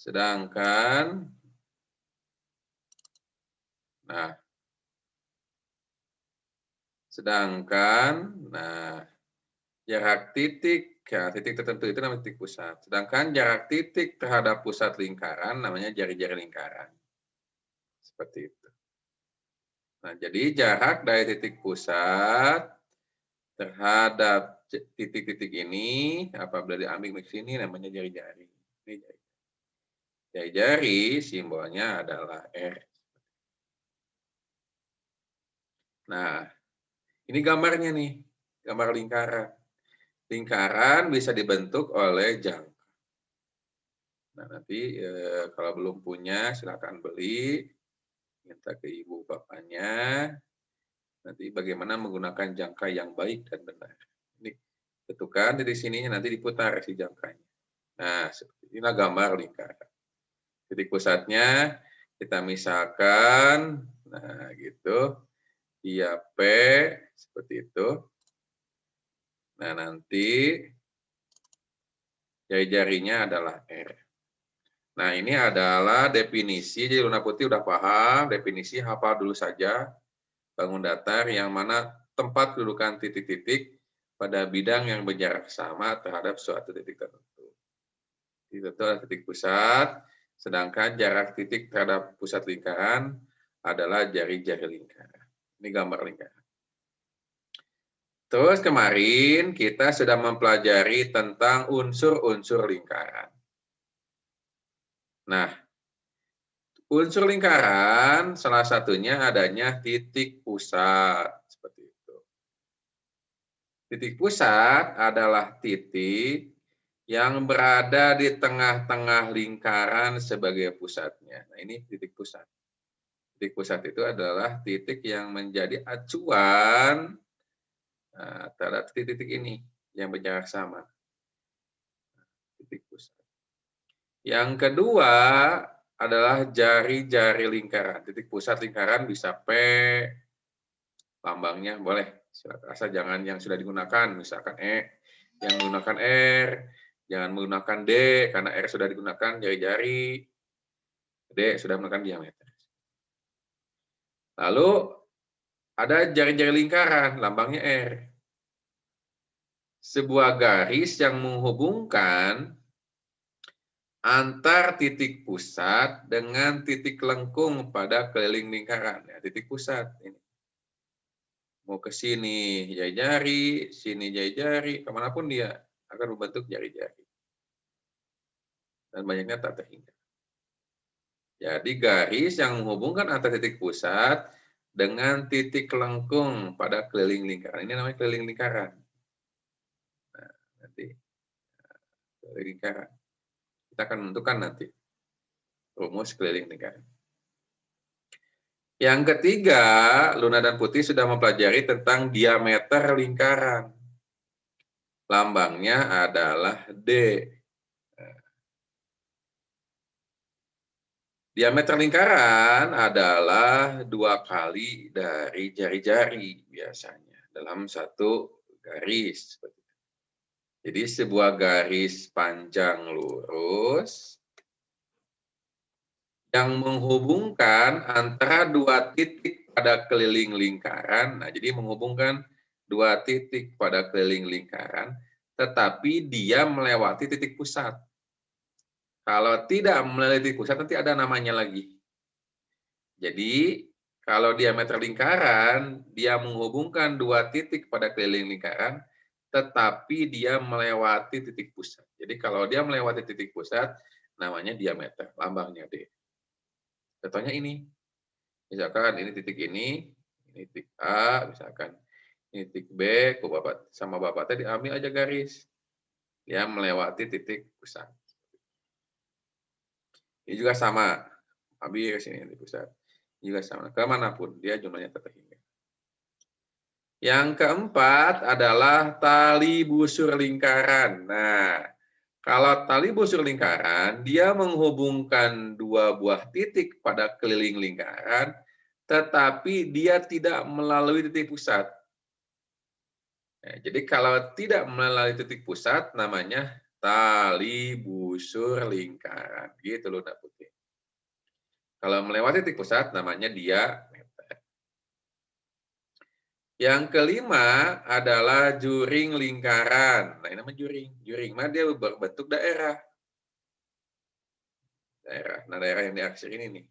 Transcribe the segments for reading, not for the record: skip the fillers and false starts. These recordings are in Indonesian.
Sedangkan, nah, jarak titik, ya, titik tertentu itu namanya titik pusat. Sedangkan jarak titik terhadap pusat lingkaran namanya jari-jari lingkaran. Seperti itu. Nah, jadi jarak dari titik pusat terhadap titik-titik ini, apabila diambil ke sini namanya jari-jari. Ini jari-jari simbolnya adalah R. Nah, ini gambarnya nih, gambar lingkaran. Lingkaran bisa dibentuk oleh jangka. Nah, nanti kalau belum punya silakan beli, minta ke ibu bapaknya. Nanti bagaimana menggunakan jangka yang baik dan benar. Ini ketukan dari sininya nanti diputar si jangkanya. Nah, seperti inilah gambar lingkaran. Titik pusatnya kita misalkan, nah gitu, dia P seperti itu. Nah, nanti jari-jarinya adalah R. Nah, ini adalah definisi, jadi Luna Putih udah paham, definisi hafal dulu saja, bangun datar yang mana tempat kedudukan titik-titik pada bidang yang berjarak sama terhadap suatu titik tertentu. Itu adalah titik pusat, sedangkan jarak titik terhadap pusat lingkaran adalah jari-jari lingkaran. Ini gambar lingkaran. Terus kemarin kita sudah mempelajari tentang unsur-unsur lingkaran. Nah, unsur lingkaran salah satunya adanya titik pusat. Seperti itu. Titik pusat adalah titik yang berada di tengah-tengah lingkaran sebagai pusatnya. Nah, ini titik pusat. Titik pusat itu adalah titik yang menjadi acuan terhadap titik-titik ini yang berjarak sama. Titik pusat. Yang kedua adalah jari-jari lingkaran. Titik pusat lingkaran bisa P, lambangnya boleh. Asal jangan yang sudah digunakan, misalkan E, yang menggunakan R, jangan menggunakan D, karena R sudah digunakan jari-jari, D sudah menggunakan diameter. Lalu ada jari-jari lingkaran, lambangnya R. Sebuah garis yang menghubungkan antar titik pusat dengan titik lengkung pada keliling lingkaran. Ya, titik pusat ini. Mau ke sini jari-jari, sini jari-jari, kemanapun dia akan membentuk jari-jari. Dan banyaknya tak terhingga. Jadi garis yang menghubungkan antar titik pusat dengan titik lengkung pada keliling lingkaran. Ini namanya keliling lingkaran. Nah, nanti keliling lingkaran. Kita akan menentukan nanti rumus keliling lingkaran. Yang ketiga, Luna dan Putih sudah mempelajari tentang diameter lingkaran. Lambangnya adalah D. Diameter lingkaran adalah 2 kali dari jari-jari biasanya dalam satu garis. Jadi sebuah garis panjang lurus yang menghubungkan antara 2 titik pada keliling lingkaran. Nah, jadi menghubungkan 2 titik pada keliling lingkaran, tetapi dia melewati titik pusat. Kalau tidak melewati titik pusat, nanti ada namanya lagi. Jadi, kalau diameter lingkaran, dia menghubungkan 2 titik pada keliling lingkaran, tetapi dia melewati titik pusat. Jadi, kalau dia melewati titik pusat, namanya diameter, lambangnya D. Contohnya ini. Misalkan ini titik ini titik A, misalkan ini titik B, sama Bapak tadi ambil aja garis. Dia melewati titik pusat. Ini juga sama. Ambil ke sini titik pusat. Ini juga sama. Kemanapun dia jumlahnya tetap hingga. Yang keempat adalah tali busur lingkaran. Nah, kalau tali busur lingkaran, dia menghubungkan 2 buah titik pada keliling lingkaran, tetapi dia tidak melalui titik pusat. Nah, jadi kalau tidak melalui titik pusat, namanya tali busur. busur lingkaran. Gitu Luna Putih. Kalau melewati titik pusat namanya diameter. Yang kelima adalah juring lingkaran. Nah, ini namanya juring. Juring mah dia berbentuk daerah. Nah, daerah yang diaksir ini nih.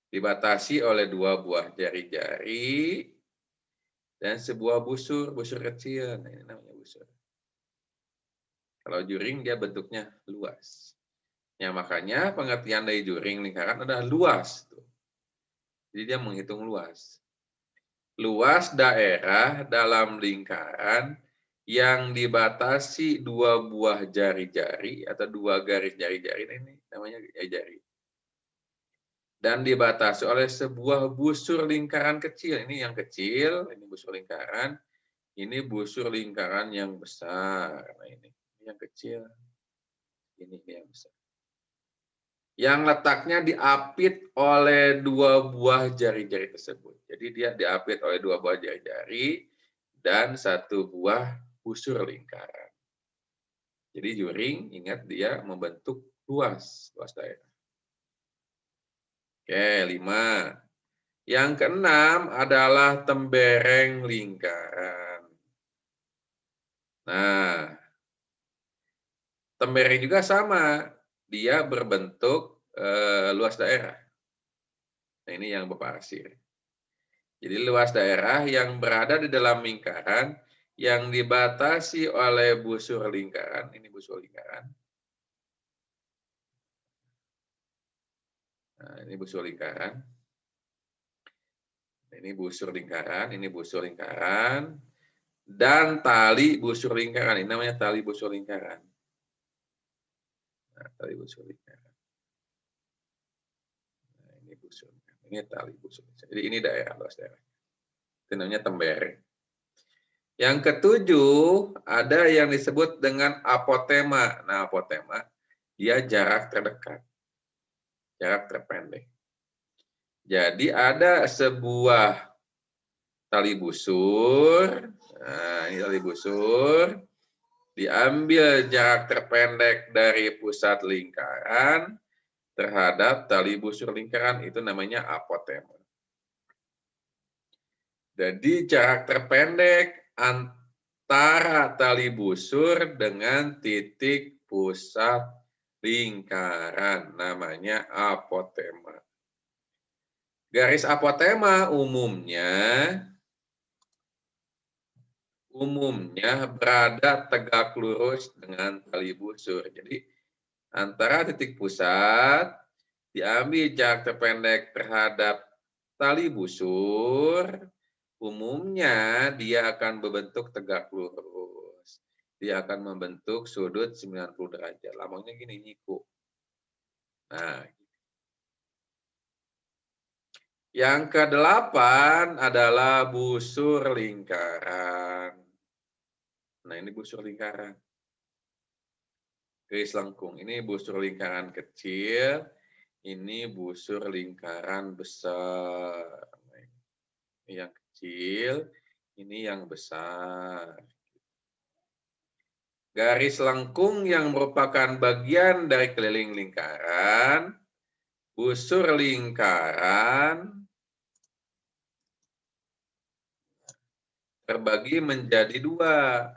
Dibatasi oleh dua buah jari-jari dan sebuah busur kecil. Nah, ini namanya busur. Kalau juring dia bentuknya luas. Ya, makanya pengertian dari juring lingkaran adalah luas. Jadi dia menghitung luas. Luas daerah dalam lingkaran yang dibatasi dua buah jari-jari atau dua garis jari-jari, ini namanya jari. Dan dibatasi oleh sebuah busur lingkaran kecil. Ini yang kecil, ini busur lingkaran. Ini busur lingkaran yang besar. Nah, ini yang kecil. Ini yang besar. Yang letaknya diapit oleh dua buah jari-jari tersebut. Jadi dia diapit oleh dua buah jari-jari dan satu buah busur lingkaran. Jadi juring, ingat dia membentuk luas daerah. Oke, 5. Yang keenam adalah tembereng lingkaran. Nah, tembereng juga sama, dia berbentuk luas daerah. Nah, ini yang berpasir. Jadi luas daerah yang berada di dalam lingkaran yang dibatasi oleh busur lingkaran. Ini busur lingkaran. Nah, ini busur lingkaran. Ini busur lingkaran, ini busur lingkaran. Dan tali busur lingkaran. Ini namanya tali busur lingkaran. Nah, tali busur lingkaran. Nah, ini busur. Ini tali busur. Jadi ini daerah, luas daerah. Itu namanya tembereng. Yang ketujuh, ada yang disebut dengan apotema. Nah, apotema, dia jarak terdekat. Jarak terpendek. Jadi ada sebuah tali busur. Nah, ini tali busur. Diambil jarak terpendek dari pusat lingkaran terhadap tali busur lingkaran, itu namanya apotema. Jadi jarak terpendek antara tali busur dengan titik pusat lingkaran namanya apotema. Garis apotema umumnya berada tegak lurus dengan tali busur. Jadi antara titik pusat diambil jarak terpendek terhadap tali busur, umumnya dia akan berbentuk tegak lurus. Dia akan membentuk sudut 90 derajat. Lambangnya gini, nyiku. Nah, yang ke-8 adalah busur lingkaran. Nah, ini busur lingkaran. Garis lengkung. Ini busur lingkaran kecil. Ini busur lingkaran besar. Ini yang kecil, ini yang besar. Garis lengkung yang merupakan bagian dari keliling lingkaran, busur lingkaran terbagi menjadi dua.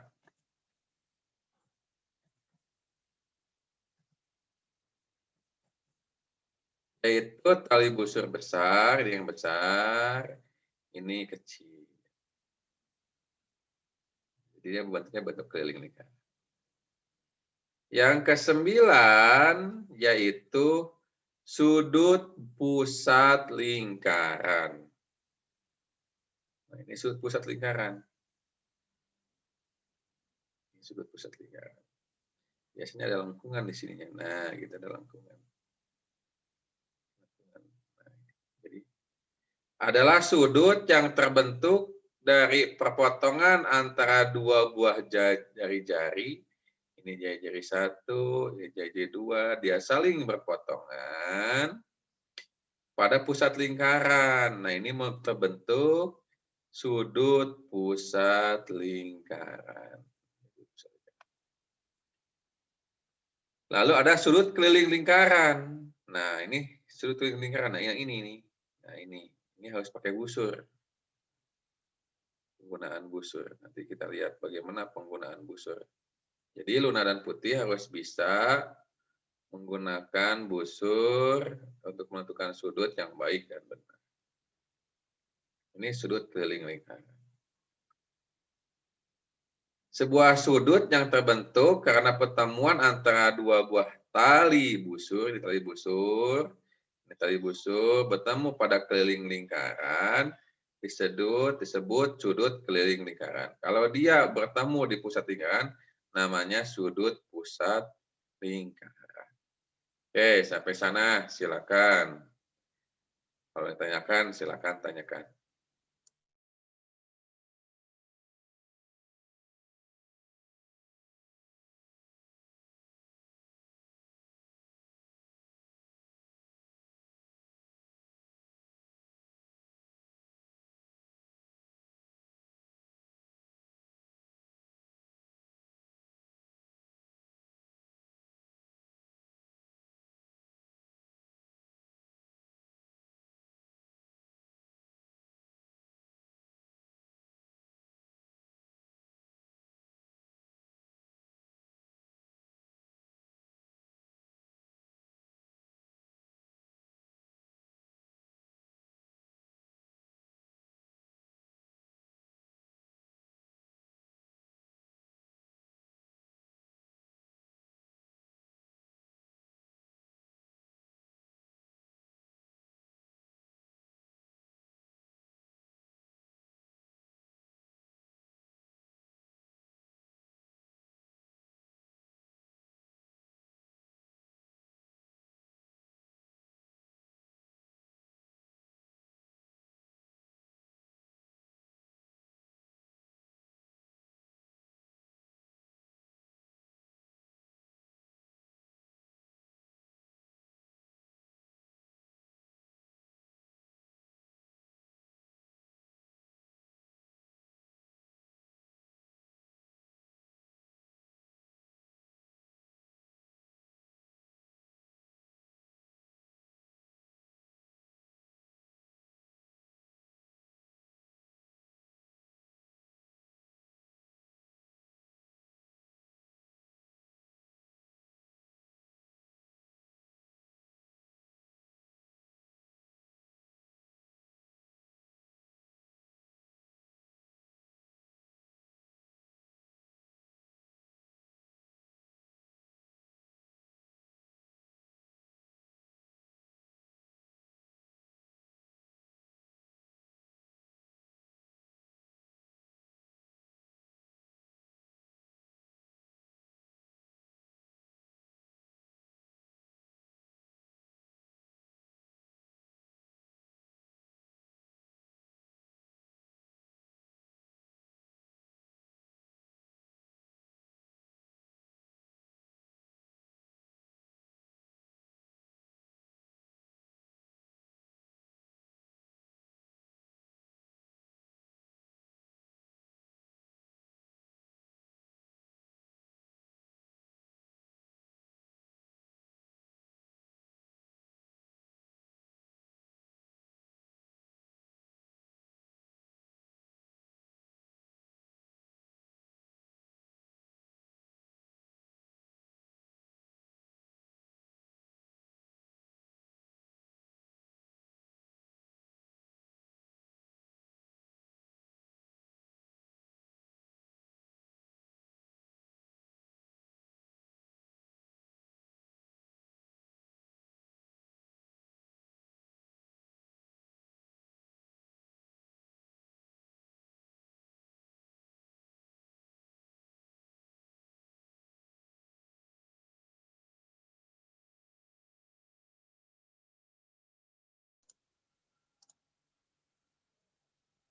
Yaitu tali busur besar, ini yang besar, ini kecil. Jadi dia bentuknya bentuk keliling lingkaran. Yang ke-9 yaitu sudut pusat lingkaran. Nah, ini sudut pusat lingkaran. Ini sudut pusat lingkaran. Biasanya ada lengkungan di sininya. Nah, gitu ada lengkungan. Nah, jadi adalah sudut yang terbentuk dari perpotongan antara dua buah jari-jari. Ini jari-jari 1, ini jari-jari 2, dia saling berpotongan pada pusat lingkaran. Nah, ini mau terbentuk sudut pusat lingkaran. Lalu ada sudut keliling lingkaran. Nah, ini sudut keliling lingkaran. Nah, yang ini nih. Nah, ini harus pakai busur. Penggunaan busur. Nanti kita lihat bagaimana penggunaan busur. Jadi Luna dan Putih harus bisa menggunakan busur untuk menentukan sudut yang baik dan benar. Ini sudut keliling lingkaran. Sebuah sudut yang terbentuk karena pertemuan antara dua buah tali busur, ini tali busur bertemu pada keliling lingkaran, disebut sudut keliling lingkaran. Kalau dia bertemu di pusat lingkaran, namanya sudut pusat lingkaran. Oke, sampai sana silakan. Kalau ditanyakan, silakan tanyakan.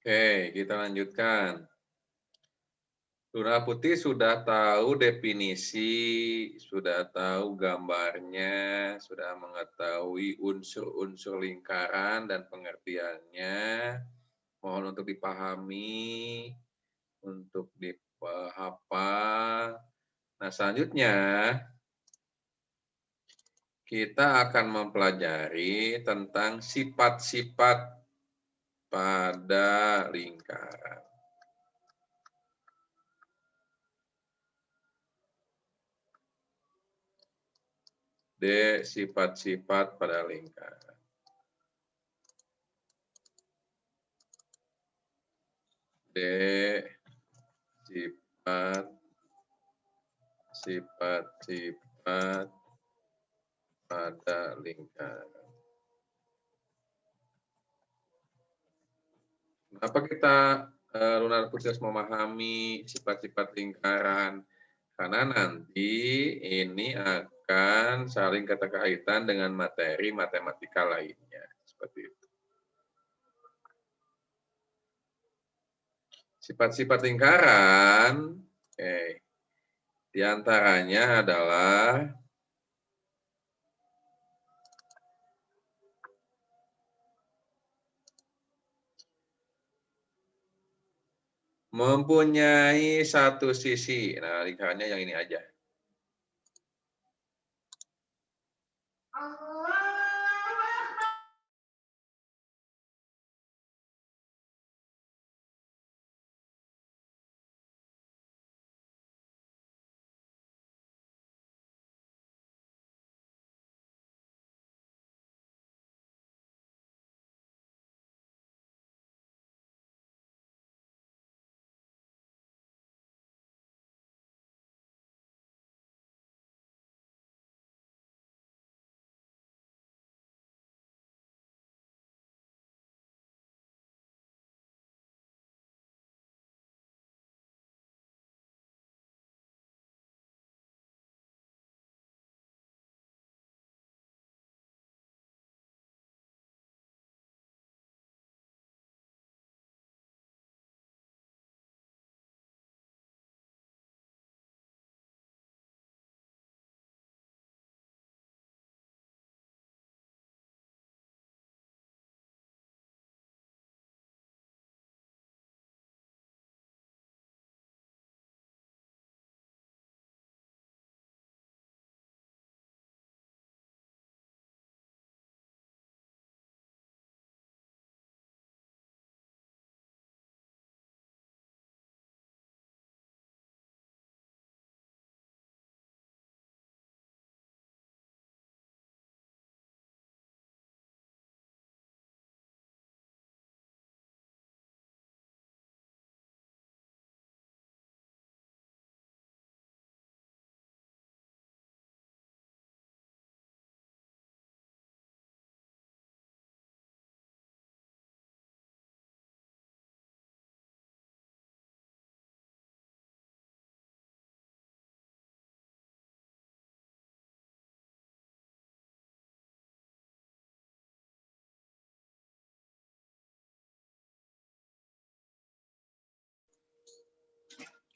Oke, kita lanjutkan. Luna Putih sudah tahu definisi, sudah tahu gambarnya, sudah mengetahui unsur-unsur lingkaran dan pengertiannya. Mohon untuk dipahami, untuk dihafal. Nah, selanjutnya kita akan mempelajari tentang sifat-sifat pada lingkaran. D. Sifat-sifat pada lingkaran. D. Sifat-sifat pada lingkaran. Kenapa kita lunar khusus memahami sifat-sifat lingkaran? Karena nanti ini akan saling keterkaitan dengan materi matematika lainnya. Seperti itu. Sifat-sifat lingkaran, diantaranya adalah mempunyai satu sisi. Nah, lingkarannya yang ini aja.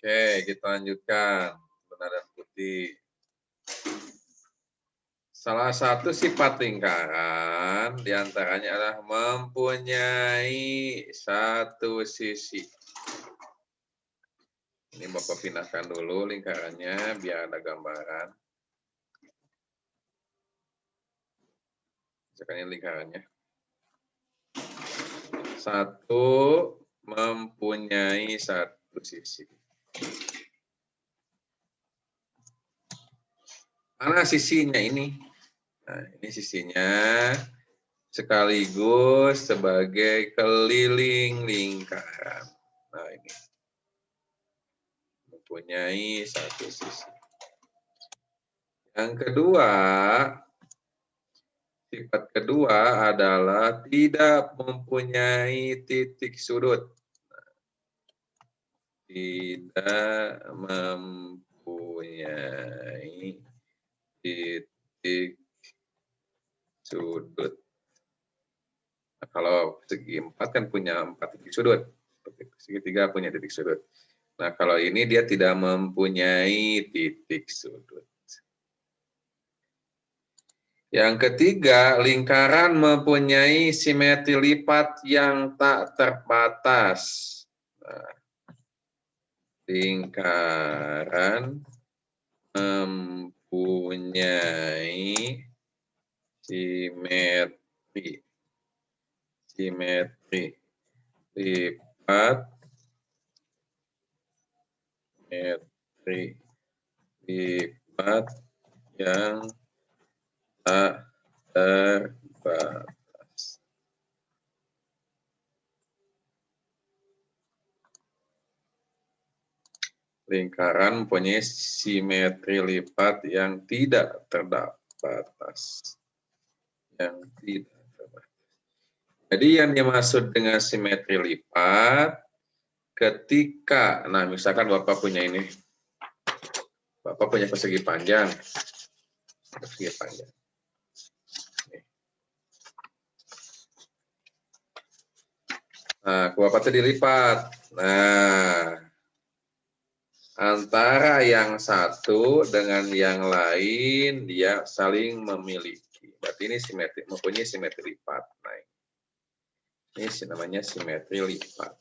Oke, kita lanjutkan. Benar dan putih. Salah satu sifat lingkaran diantaranya adalah mempunyai satu sisi. Ini Bapak pindahkan dulu lingkarannya biar ada gambaran. Misalkan ini lingkarannya. Satu mempunyai satu sisi. Mana sisinya ini? Nah, ini sisinya sekaligus sebagai keliling lingkaran. Nah, ini mempunyai satu sisi. Yang kedua, sifat kedua adalah tidak mempunyai titik sudut. Tidak mempunyai titik sudut. Nah, kalau segi 4 kan punya 4 titik sudut. Segitiga punya titik sudut. Nah, kalau ini dia tidak mempunyai titik sudut. Yang ketiga, lingkaran mempunyai simetri lipat yang tak terbatas. Nah, lingkaran mempunyai simetri. Simetri. Lipat. Simetri. Lipat yang tak terbatas. Lingkaran mempunyai simetri lipat yang tidak terbatas. Yang tidak terbatas. Jadi yang dimaksud dengan simetri lipat, ketika, nah misalkan Bapak punya ini, Bapak punya persegi panjang. Persegi panjang. Nah, Bapak itu dilipat. Nah, antara yang satu dengan yang lain dia saling memiliki. Berarti ini simetri, mempunyai simetri lipat. Nah, ini namanya simetri lipat.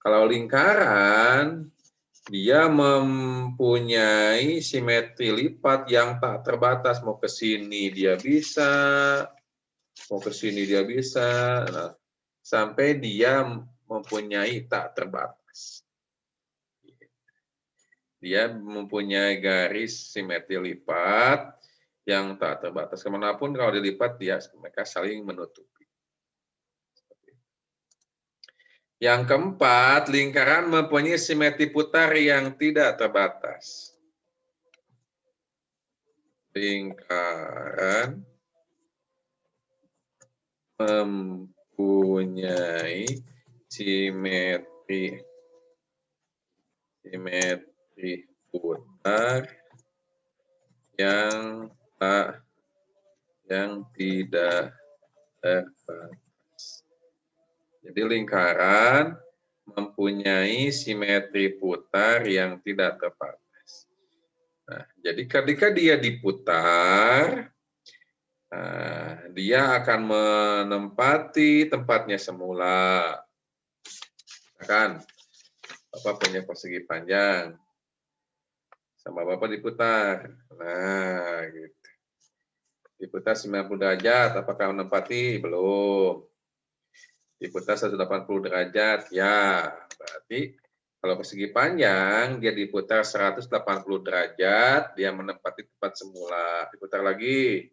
Kalau lingkaran dia mempunyai simetri lipat yang tak terbatas. Mau ke sini dia bisa, mau ke sini dia bisa. Nah, sampai dia mempunyai tak terbatas. Dia mempunyai garis simetri lipat yang tak terbatas. Kemanapun kalau dilipat, mereka saling menutupi. Yang keempat, lingkaran mempunyai simetri putar yang tidak terbatas. Lingkaran mempunyai simetri putar yang tidak terbatas. Jadi lingkaran mempunyai simetri putar yang tidak terbatas. Nah, jadi ketika dia diputar, dia akan menempati tempatnya semula. Misalkan Bapak punya persegi panjang, sama Bapak diputar. Nah, gitu. Diputar 90 derajat, apakah menempati? Belum. Diputar 180 derajat, ya. Berarti kalau persegi panjang, dia diputar 180 derajat, dia menempati tempat semula. Diputar lagi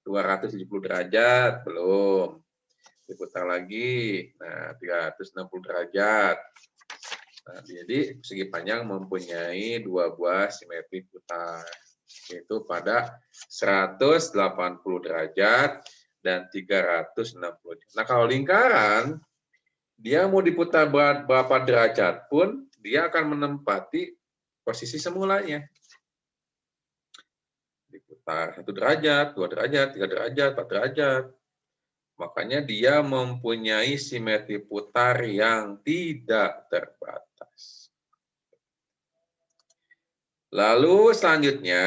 270 derajat, belum. Diputar lagi, nah 360 derajat. Nah, jadi persegi panjang mempunyai dua buah simetri putar, yaitu pada 180 derajat dan 360 derajat. Nah, kalau lingkaran, dia mau diputar berapa derajat pun, dia akan menempati posisi semulanya. Diputar 1 derajat, 2 derajat, 3 derajat, 4 derajat. Makanya dia mempunyai simetri putar yang tidak terbatas. Lalu selanjutnya,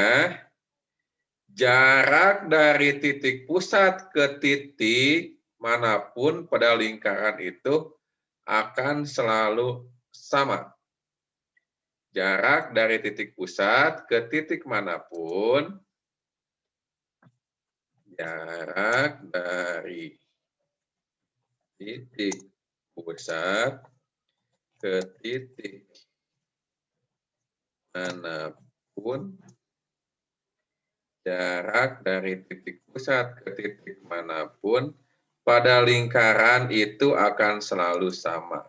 jarak dari titik pusat ke titik manapun pada lingkaran itu akan selalu sama. Jarak dari titik pusat ke titik manapun, jarak dari titik pusat ke titik manapun, jarak dari titik pusat ke titik manapun pada lingkaran itu akan selalu sama.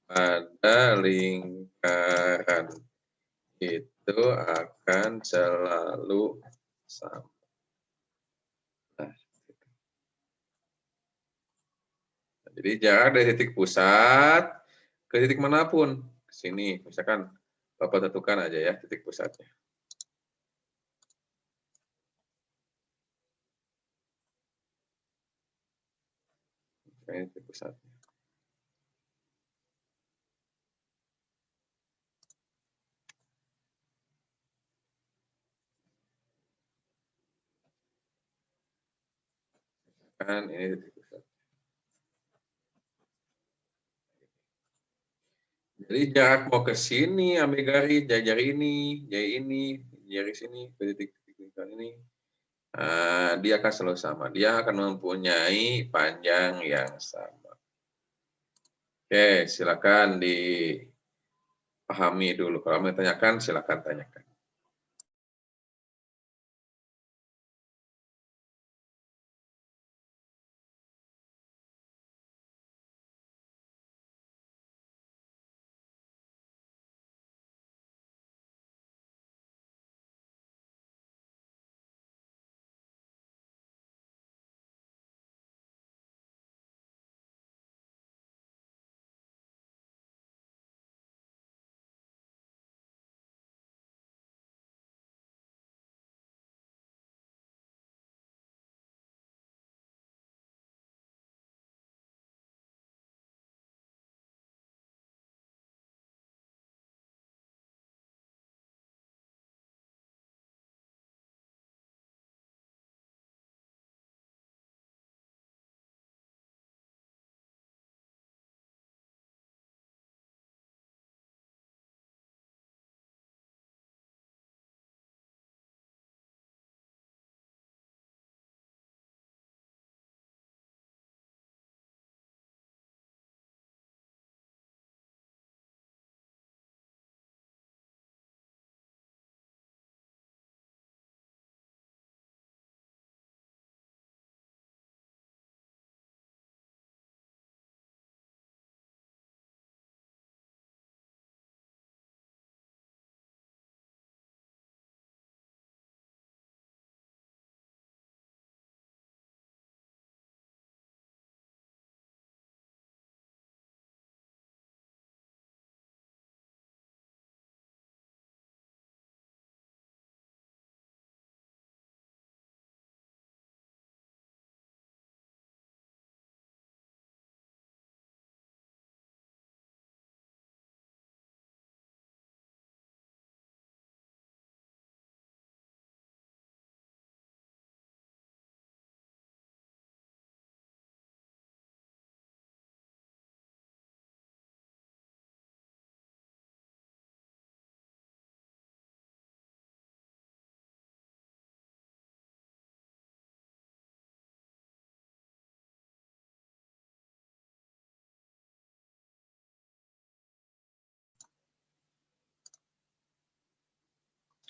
Pada lingkaran itu akan selalu sama. Nah, jadi jarak dari titik pusat ke titik manapun, ke sini, misalkan Bapak tentukan aja ya titik pusatnya. Ini titik pusatnya. Kan ini titik pusat. Jadi jarak mau ke sini, ambil garis, jari ini, jari ini, jari sini, ke titik lingkaran ini. Dia akan selalu sama. Dia akan mempunyai panjang yang sama. Oke, silakan dipahami dulu. Kalau mau tanyakan, silakan tanyakan.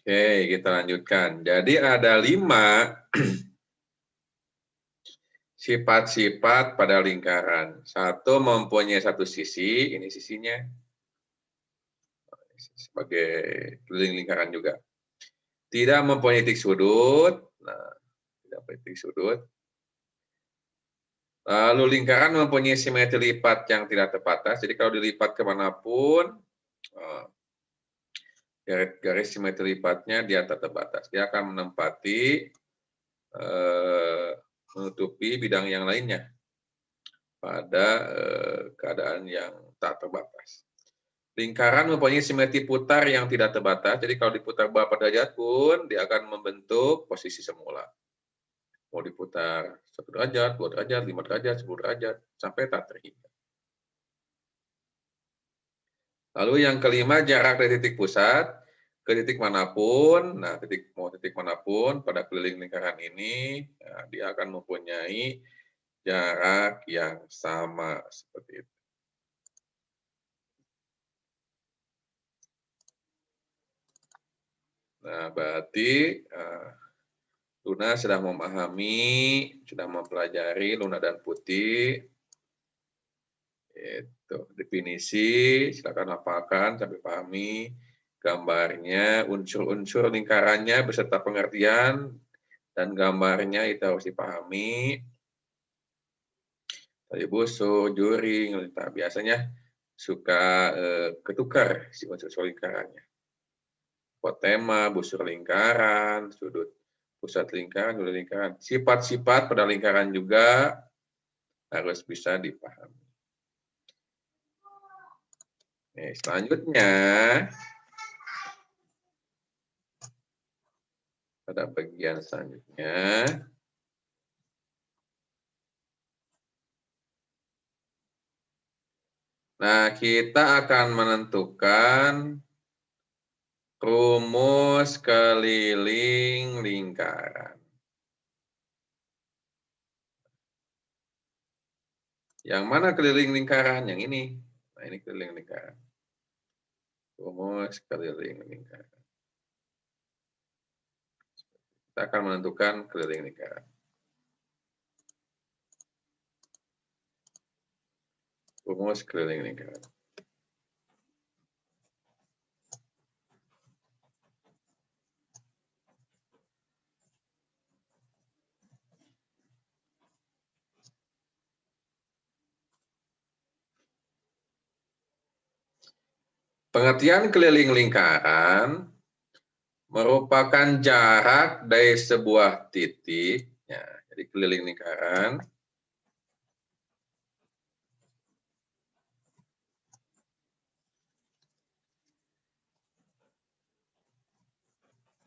Oke, kita lanjutkan. Jadi ada 5 sifat-sifat pada lingkaran. Satu, mempunyai satu sisi, ini sisinya, sebagai keliling lingkaran juga. Tidak mempunyai titik sudut, nah, tidak mempunyai titik sudut. Lalu lingkaran mempunyai simetri lipat yang tidak terbatas, jadi kalau dilipat kemanapun, garis simetri lipatnya dia tak terbatas. Dia akan menempati, menutupi bidang yang lainnya pada keadaan yang tak terbatas. Lingkaran mempunyai simetri putar yang tidak terbatas, jadi kalau diputar berapa derajat pun, dia akan membentuk posisi semula. Mau diputar 1 derajat, 2 derajat, 5 derajat, 10 derajat, sampai tak terhingga. Lalu yang kelima, jarak dari titik pusat ke titik manapun, nah mau titik manapun pada keliling lingkaran ini, nah, dia akan mempunyai jarak yang sama, seperti itu. Nah, berarti Luna sudah memahami, sudah mempelajari Luna dan Putih. Itu definisi, silakan hafalkan sampai pahami gambarnya, unsur-unsur lingkarannya beserta pengertian dan gambarnya itu harus dipahami. Tadi busur, juring, biasanya suka ketukar si unsur lingkarannya. Hipotema, busur lingkaran, sudut pusat lingkaran, sudut lingkaran. Sifat-sifat pada lingkaran juga harus bisa dipahami. Selanjutnya, pada bagian selanjutnya, nah kita akan menentukan rumus keliling lingkaran. Yang mana keliling lingkaran? Yang ini. Nah, ini keliling lingkaran. Rumus keliling lingkaran. Kita akan menentukan keliling lingkaran. Rumus keliling lingkaran. Pengertian keliling lingkaran merupakan jarak dari sebuah titik, ya, jadi keliling lingkaran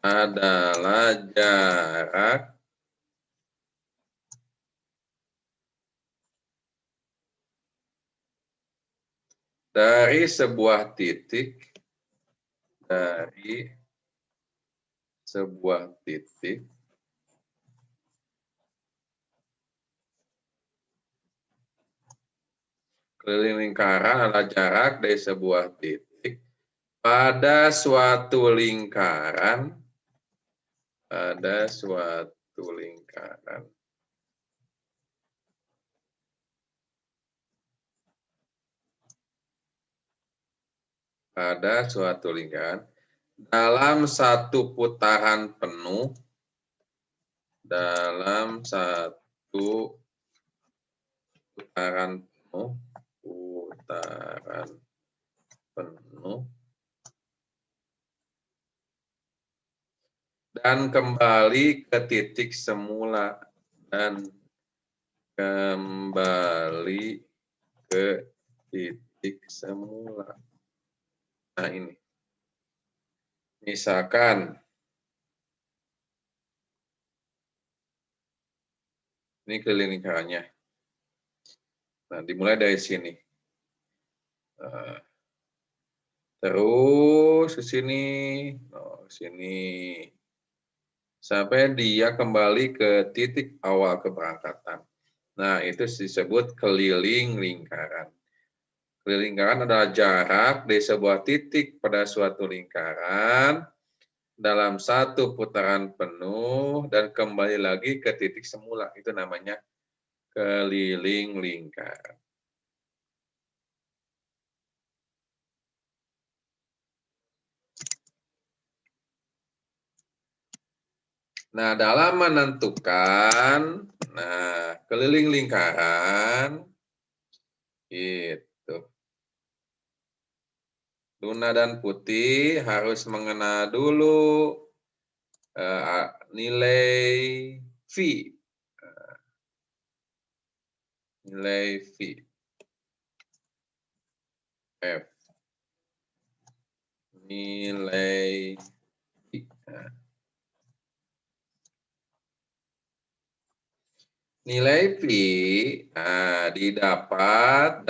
adalah jarak dari sebuah titik keliling lingkaran adalah jarak dari sebuah titik pada suatu lingkaran dalam satu putaran penuh dan kembali ke titik semula Nah, ini. Misalkan ini keliling lingkarannya. Nah, dimulai dari sini. Terus ke sini, sini. Sampai dia kembali ke titik awal keberangkatan. Nah, itu disebut keliling lingkaran. Keliling lingkaran adalah jarak dari sebuah titik pada suatu lingkaran dalam satu putaran penuh dan kembali lagi ke titik semula. Itu namanya keliling lingkaran. Nah, dalam menentukan keliling lingkaran itu Luna dan Putih harus mengenal dulu nilai V. Nilai V. F. Nilai V. Nilai V didapat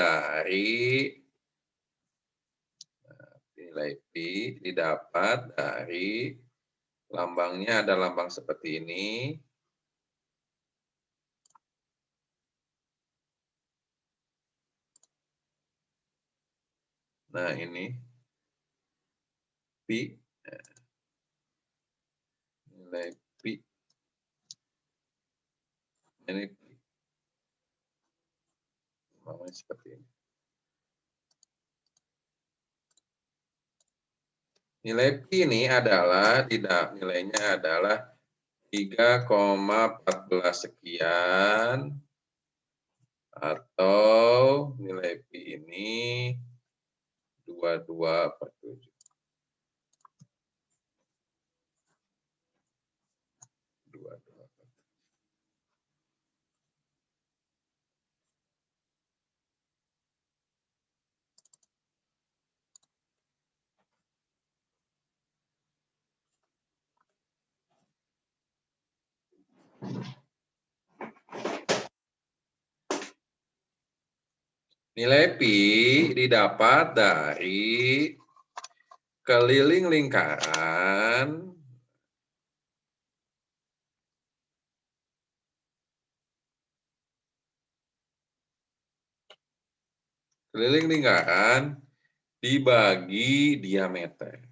dari lambangnya ada lambang seperti ini. Nah, ini V. Nilai V. Ini lambangnya seperti ini. Nilai Pi ini adalah nilainya adalah 3,14 sekian atau nilai Pi ini 22/7. Nilai Pi didapat dari keliling lingkaran keliling lingkaran dibagi diameter.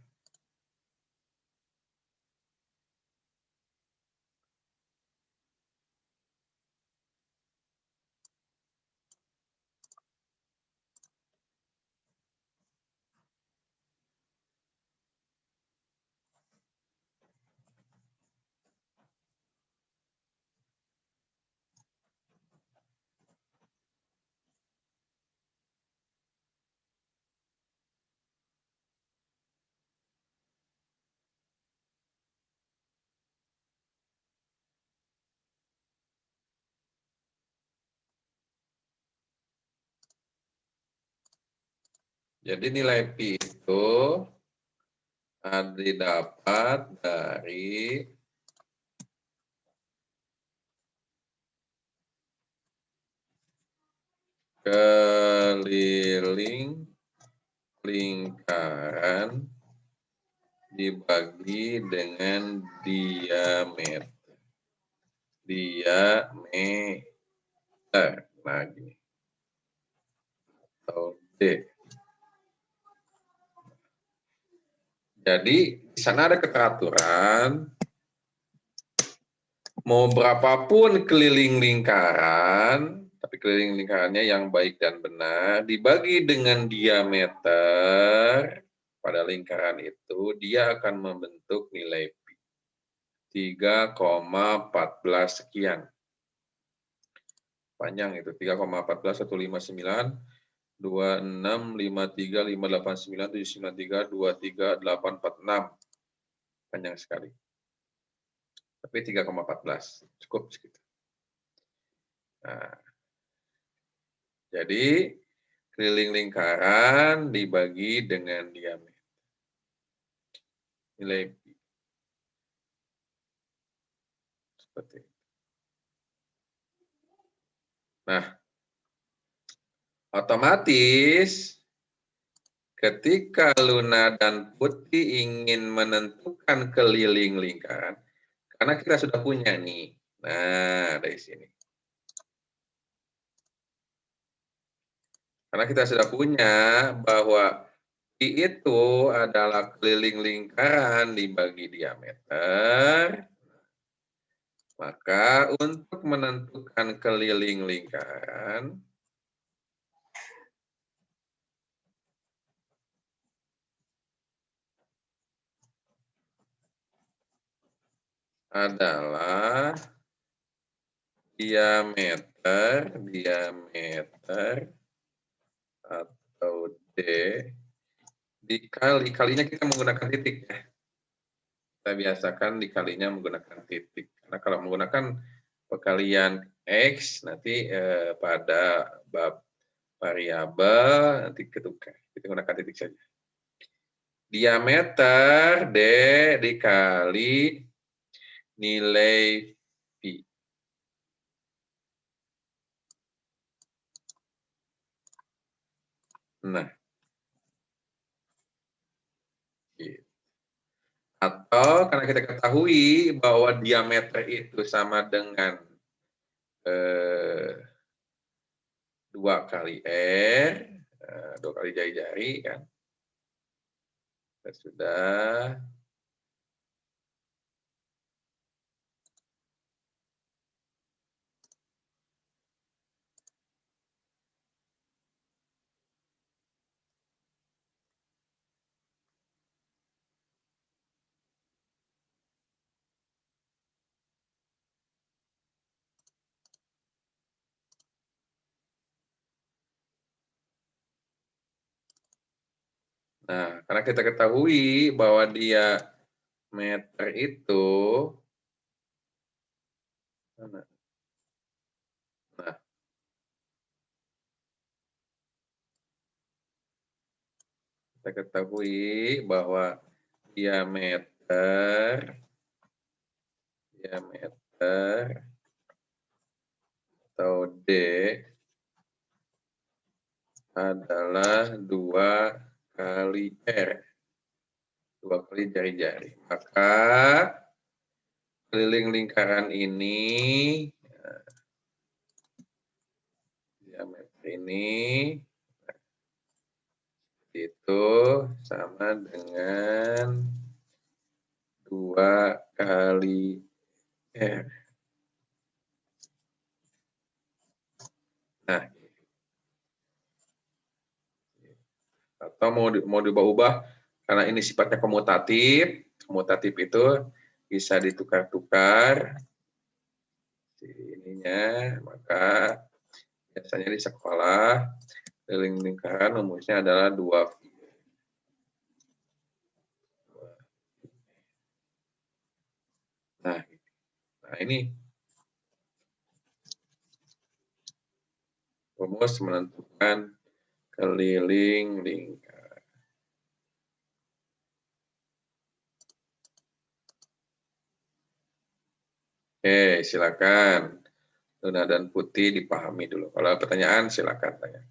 Jadi nilai Pi itu didapat dari keliling lingkaran dibagi dengan diameter. Nah, gini. Atau D. Jadi di sana ada keteraturan mau berapapun keliling lingkaran, tapi keliling lingkarannya yang baik dan benar dibagi dengan diameter pada lingkaran itu, dia akan membentuk nilai Pi 3,14 sekian. Panjang itu 3,14 159 26 53 589 793 23 846. Panjang sekali. Tapi 3,14 cukup segitu. Nah, jadi keliling lingkaran dibagi dengan diameter. Nilai Pi. Seperti itu. Nah, otomatis ketika Luna dan Putih ingin menentukan keliling lingkaran, karena kita sudah punya nih. Nah, dari sini. Karena kita sudah punya bahwa Pi itu adalah keliling lingkaran dibagi diameter, maka untuk menentukan keliling lingkaran, adalah diameter atau D dikalinya kita menggunakan titik ya. Kita biasakan dikalinya menggunakan titik. Karena kalau menggunakan perkalian X nanti pada bab variabel nanti ketukar. Kita gunakan titik saja. Diameter D dikali nilai Pi. Nah, gitu. Atau karena kita ketahui bahwa diameter itu sama dengan 2 kali R, 2 kali jari-jari kan. Sudah. Nah, karena kita ketahui bahwa dia meter itu, nah, kita ketahui bahwa diameter atau D adalah 2 kali R. 2 kali jari-jari. Maka keliling lingkaran ini, diameter ini itu sama dengan 2 kali R. Nah, atau mau diubah-ubah karena ini sifatnya komutatif. Komutatif itu bisa ditukar-tukar ininya, maka biasanya di sekolah keliling lingkaran rumusnya adalah 2 Nah, ini rumus menentukan keliling lingkaran. Oke, silakan. Luna dan Putih dipahami dulu. Kalau ada pertanyaan silakan tanya.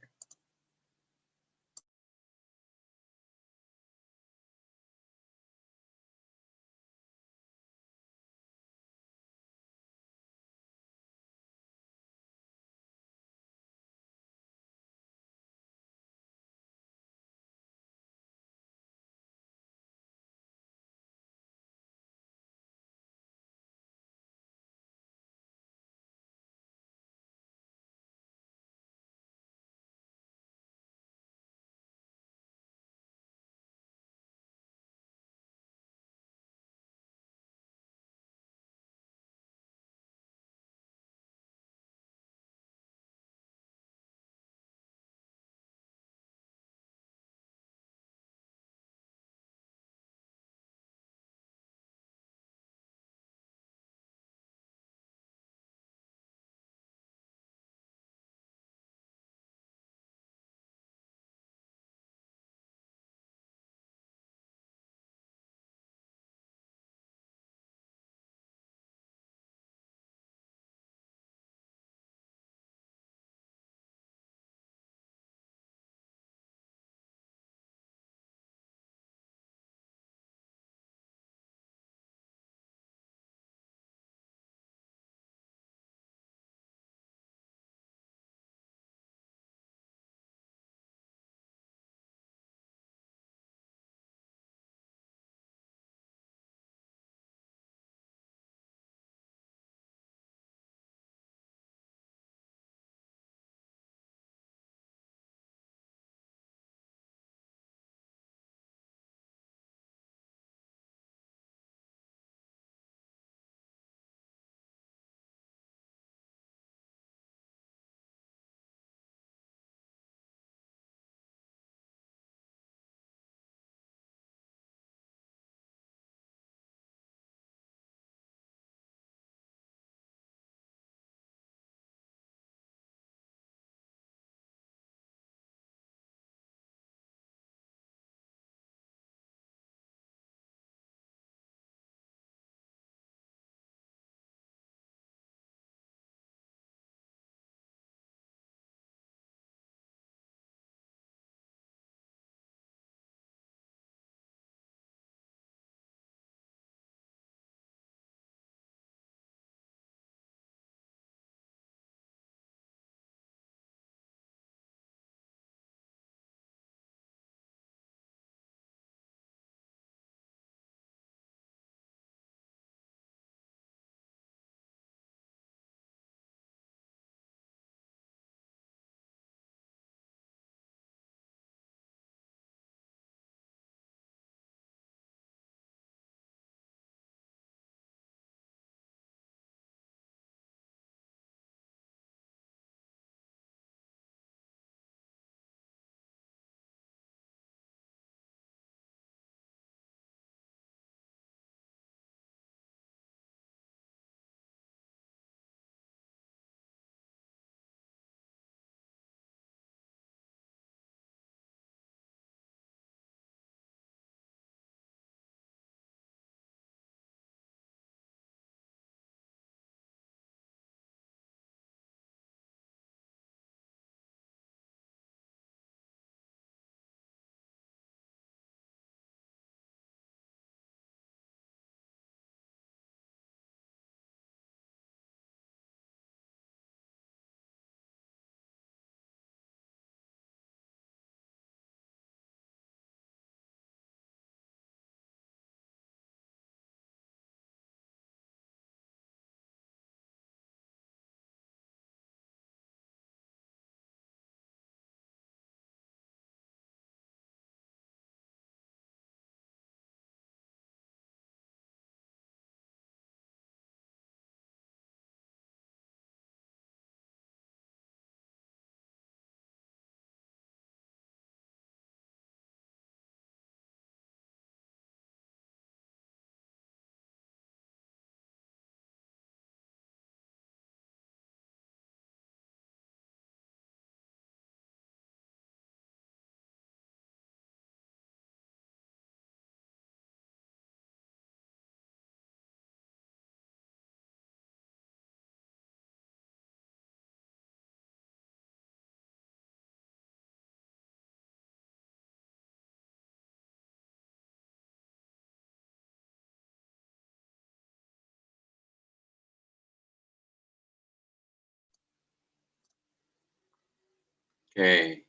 Oke.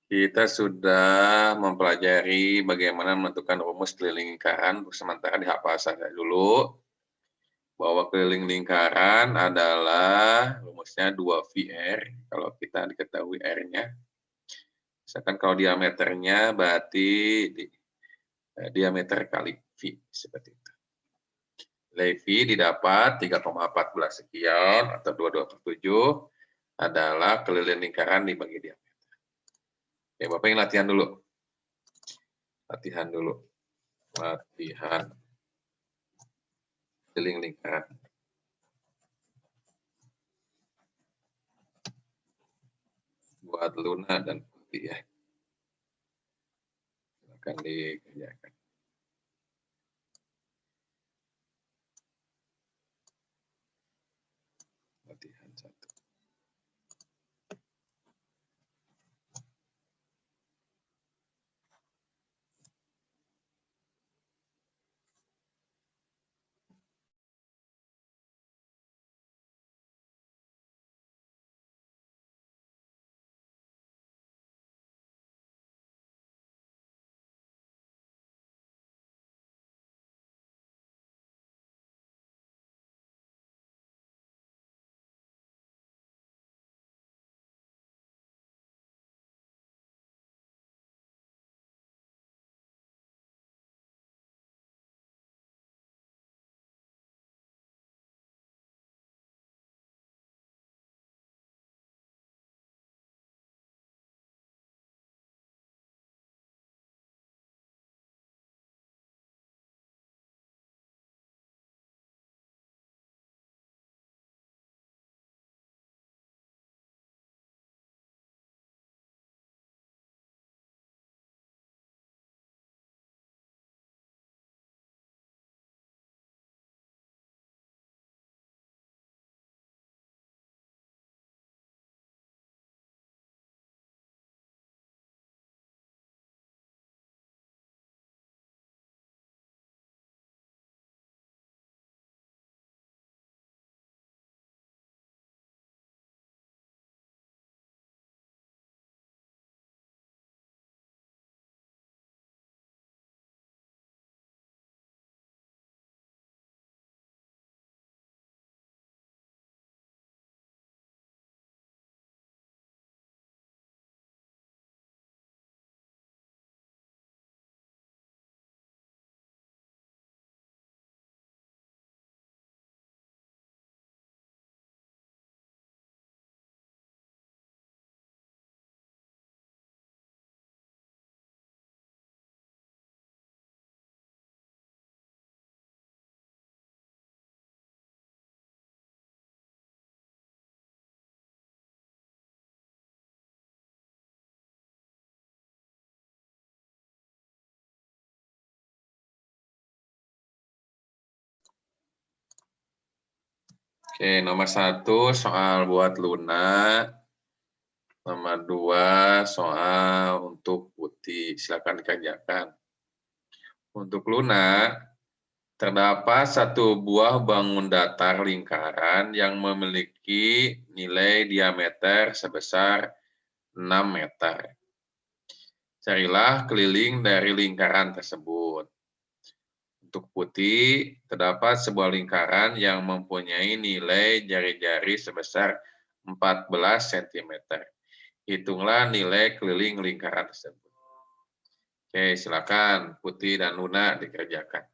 Kita sudah mempelajari bagaimana menentukan rumus keliling lingkaran, untuk sementara dihafal saja dulu, bahwa keliling lingkaran adalah rumusnya 2VR, kalau kita diketahui R-nya. Misalkan kalau diameternya berarti diameter kali V, seperti itu. Nilai V didapat 3,14 sekian, atau 22/7, adalah keliling lingkaran dibagi diameter. Oke, Bapak ingin latihan dulu. Latihan dulu. Latihan keliling lingkaran. Buat Luna dan Putih ya. Akan dikerjakan. Latihan 1. Oke, nomor 1 soal buat Luna. Nomor 2 soal untuk Putih. Silakan dikerjakan. Untuk Luna, terdapat satu buah bangun datar lingkaran yang memiliki nilai diameter sebesar 6 meter. Carilah keliling dari lingkaran tersebut. Untuk Putih, terdapat sebuah lingkaran yang mempunyai nilai jari-jari sebesar 14 cm. Hitunglah nilai keliling lingkaran tersebut. Oke, silakan Putih dan Luna dikerjakan.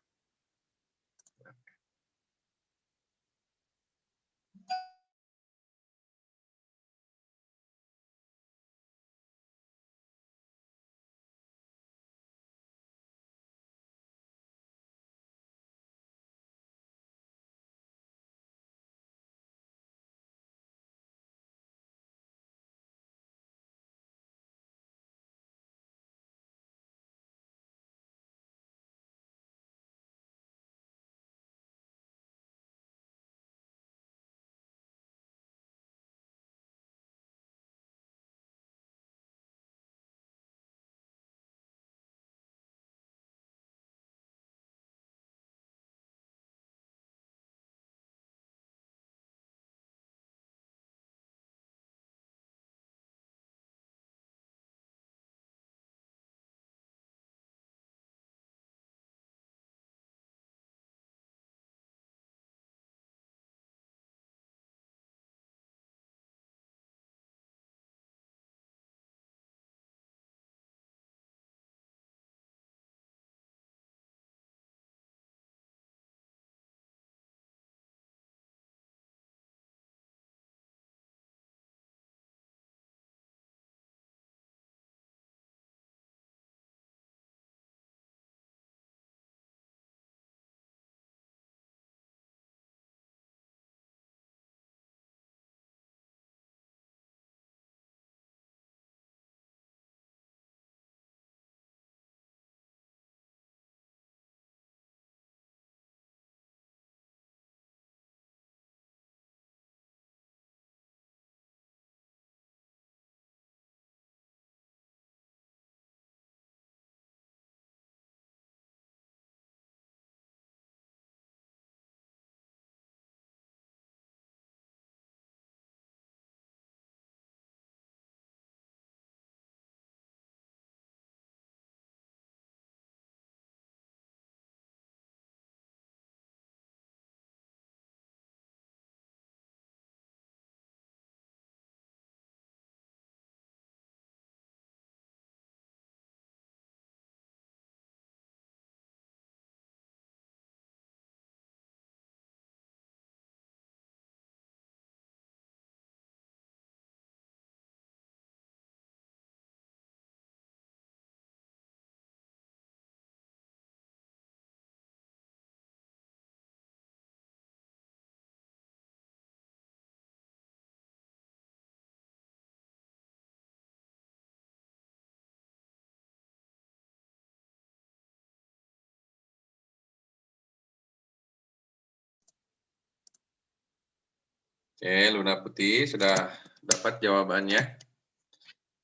Oke, Luna Putih sudah dapat jawabannya.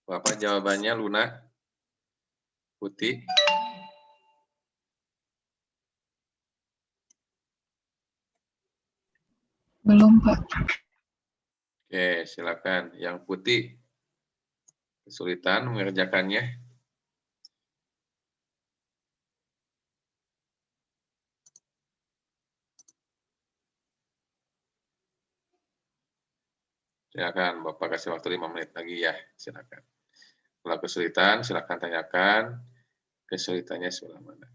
Bapak jawabannya Luna Putih. Belum, Pak. Oke, silakan. Yang putih kesulitan mengerjakannya. Silakan, Bapak kasih waktu 5 menit lagi ya. Silakan. Kalau kesulitan, silakan tanyakan. Kesulitannya sebelah mana.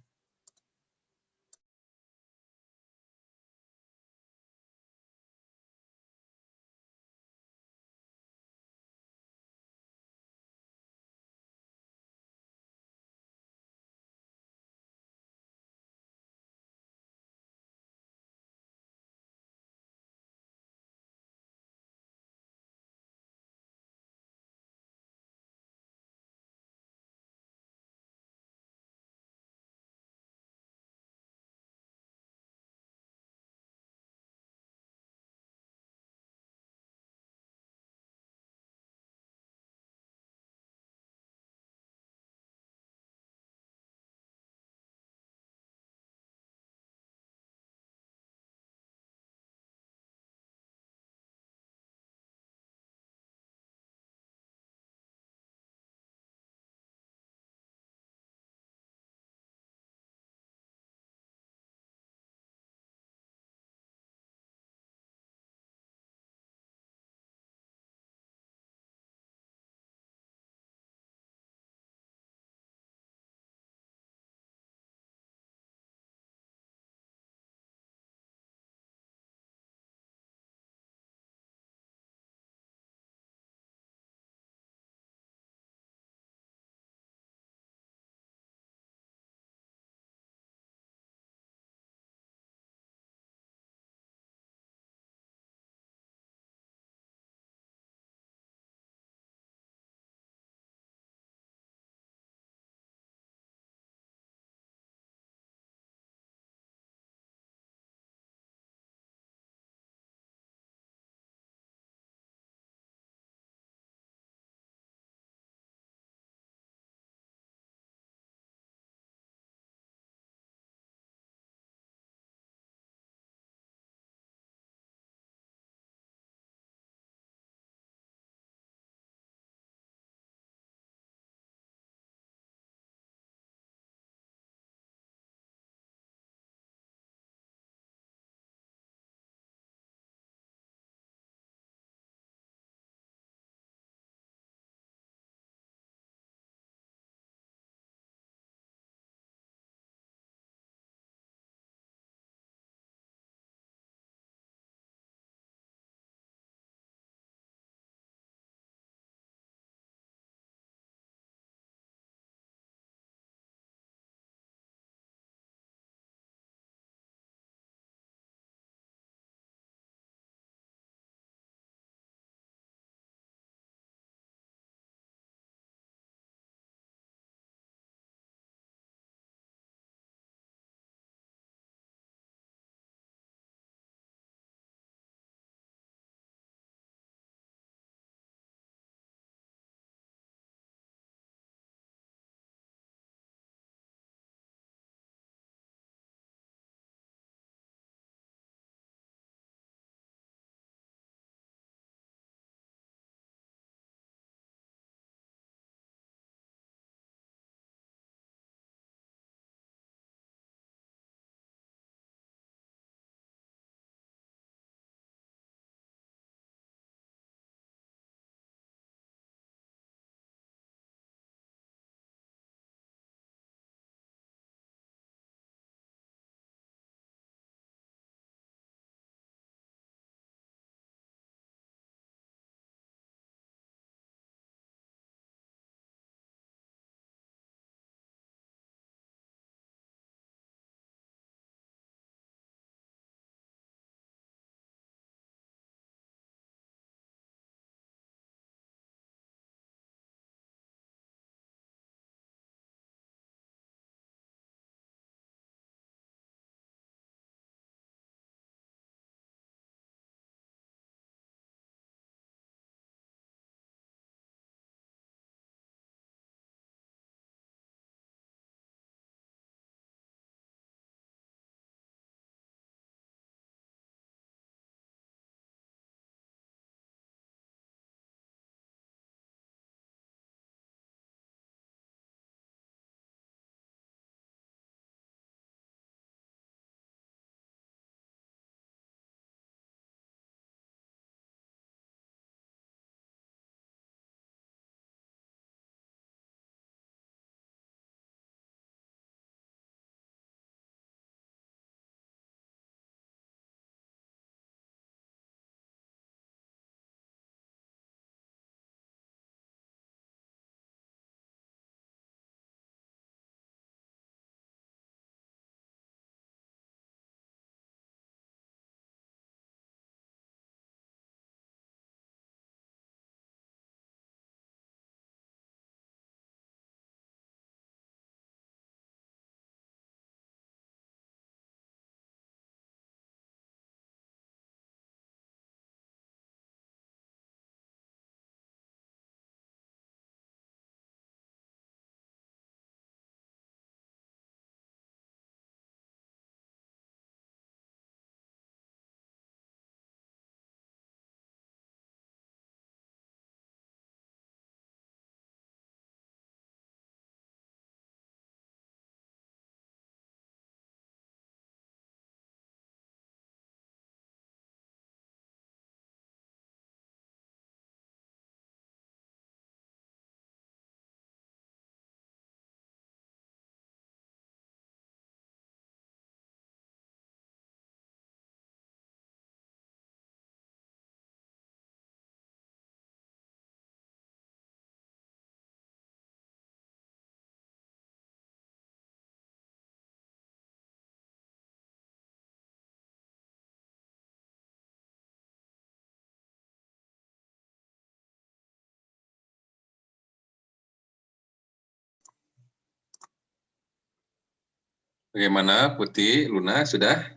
Bagaimana Putih, Luna, sudah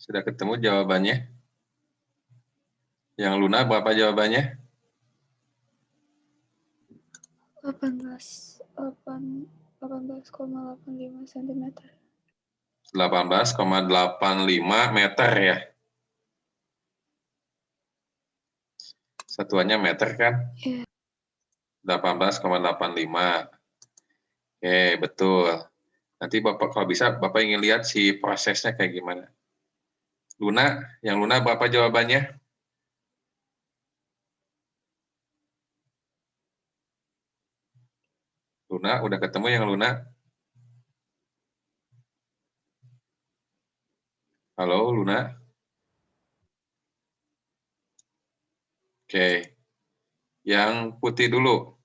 ketemu jawabannya? Yang Luna berapa jawabannya? 18,85 cm. 18,85 meter ya. Satuannya meter kan? Iya. 18,85. Oke, betul. Nanti Bapak kalau bisa Bapak ingin lihat si prosesnya kayak gimana. Luna, yang Luna berapa jawabannya? Luna, udah ketemu yang Luna? Halo, Luna? Oke. Yang Putih dulu.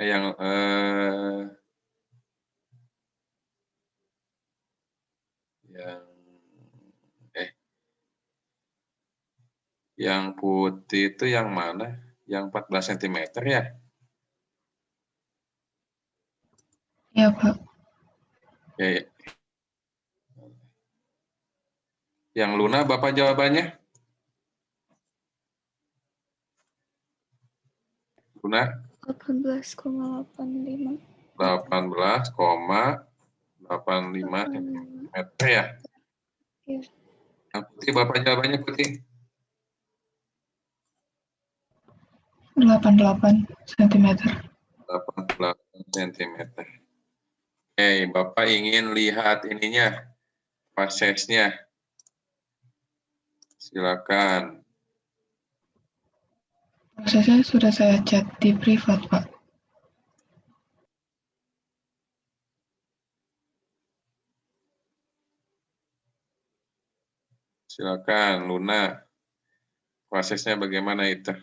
Yang yang Putih itu yang mana? Yang 14 cm ya? Iya, Pak. Oke. Yang Luna Bapak jawabannya? Luna? 18,85. 18,85 meter ya? Iya. Yang Putih Bapak jawabannya Putih? 88 cm. 88 cm. Oke, Bapak ingin lihat ininya, prosesnya. Silakan. Prosesnya sudah saya chat di privat, Pak. Silakan, Luna. Prosesnya bagaimana itu?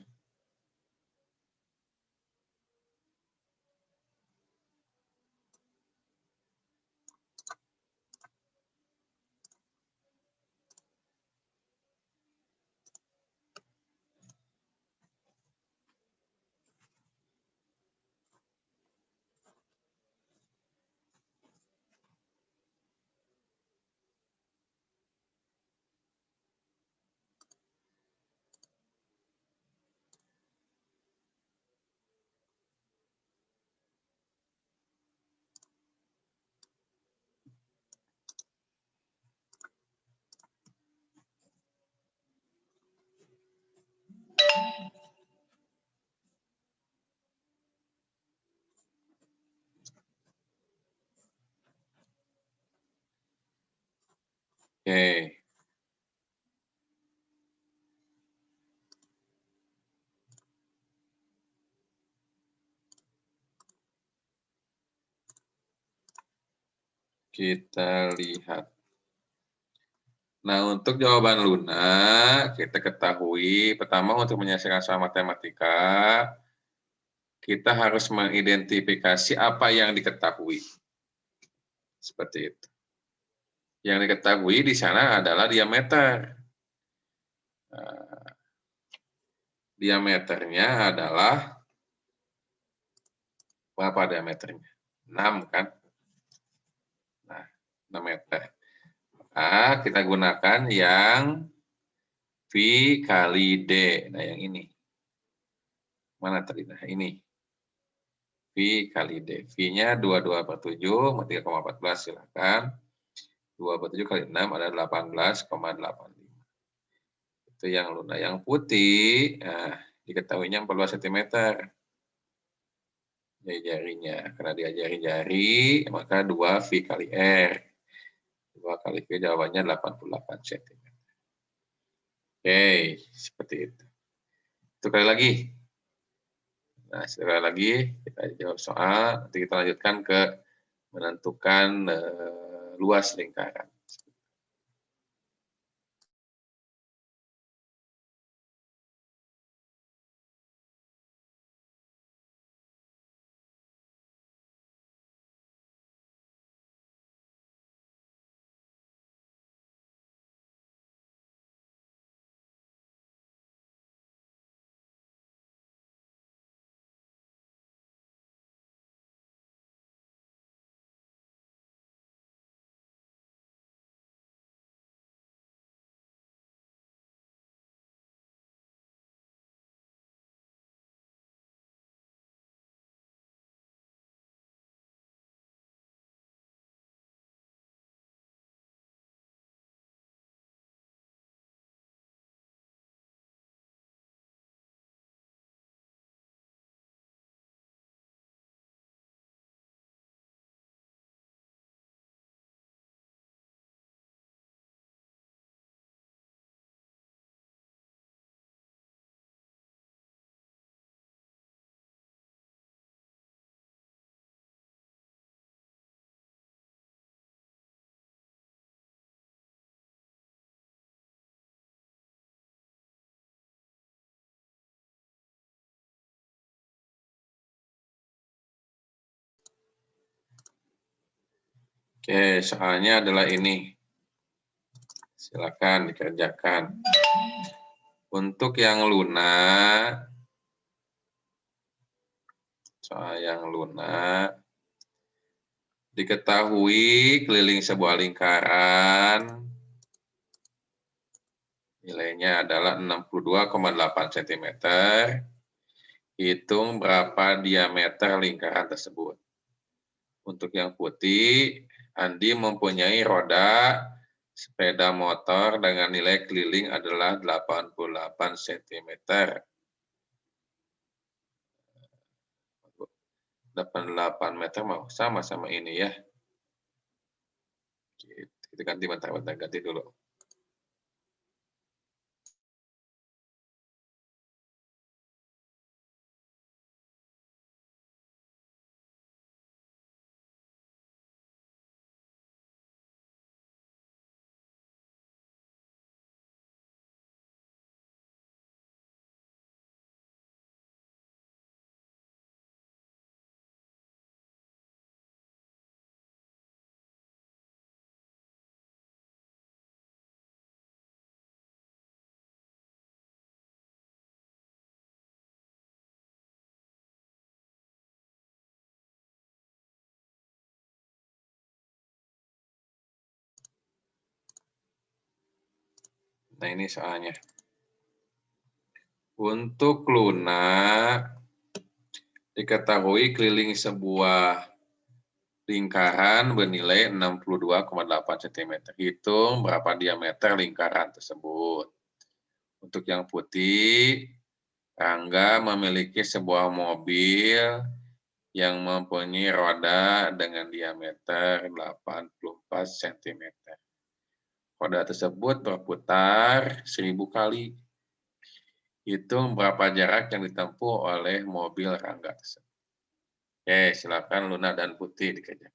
Oke. Kita lihat. Nah, untuk jawaban Luna, kita ketahui, pertama untuk menyelesaikan soal matematika, kita harus mengidentifikasi apa yang diketahui. Seperti itu. Yang diketahui di sana adalah diameter. Nah, diameternya adalah, berapa diameternya? 6 kan? Nah, 6 meter. Nah, kita gunakan yang V kali D. Nah, yang ini. Mana tadi? Nah, ini. V kali D. V-nya 22/7, 3,14 silakan. 2/7 kali 6 adalah 18,85. Itu yang Luna. Yang Putih, nah, diketahuinya 14 cm. Jari-jarinya. Karena dia jari-jari, maka 2 V kali R. 2 kali V jawabannya 88 cm. Oke, seperti itu. Itu kali lagi. Nah, sekali lagi kita jawab soal, nanti kita lanjutkan ke menentukan luas lingkaran. Oke, soalnya adalah ini. Silakan dikerjakan. Untuk yang lunak, soal yang lunak, diketahui keliling sebuah lingkaran, nilainya adalah 62,8 cm. Hitung berapa diameter lingkaran tersebut. Untuk yang putih, Andi mempunyai roda sepeda motor dengan nilai keliling adalah 88 cm. 88 meter mau sama ini ya. Kita ganti bentar, ganti dulu. Nah, ini soalnya. Untuk lunak, diketahui keliling sebuah lingkaran bernilai 62,8 cm. Hitung berapa diameter lingkaran tersebut. Untuk yang putih, Rangga memiliki sebuah mobil yang mempunyai roda dengan diameter 84 cm. Roda tersebut berputar 1000 kali. Hitung berapa jarak yang ditempuh oleh mobil Rangga tersebut. Oke, silakan Luna dan Putih dikerjakan.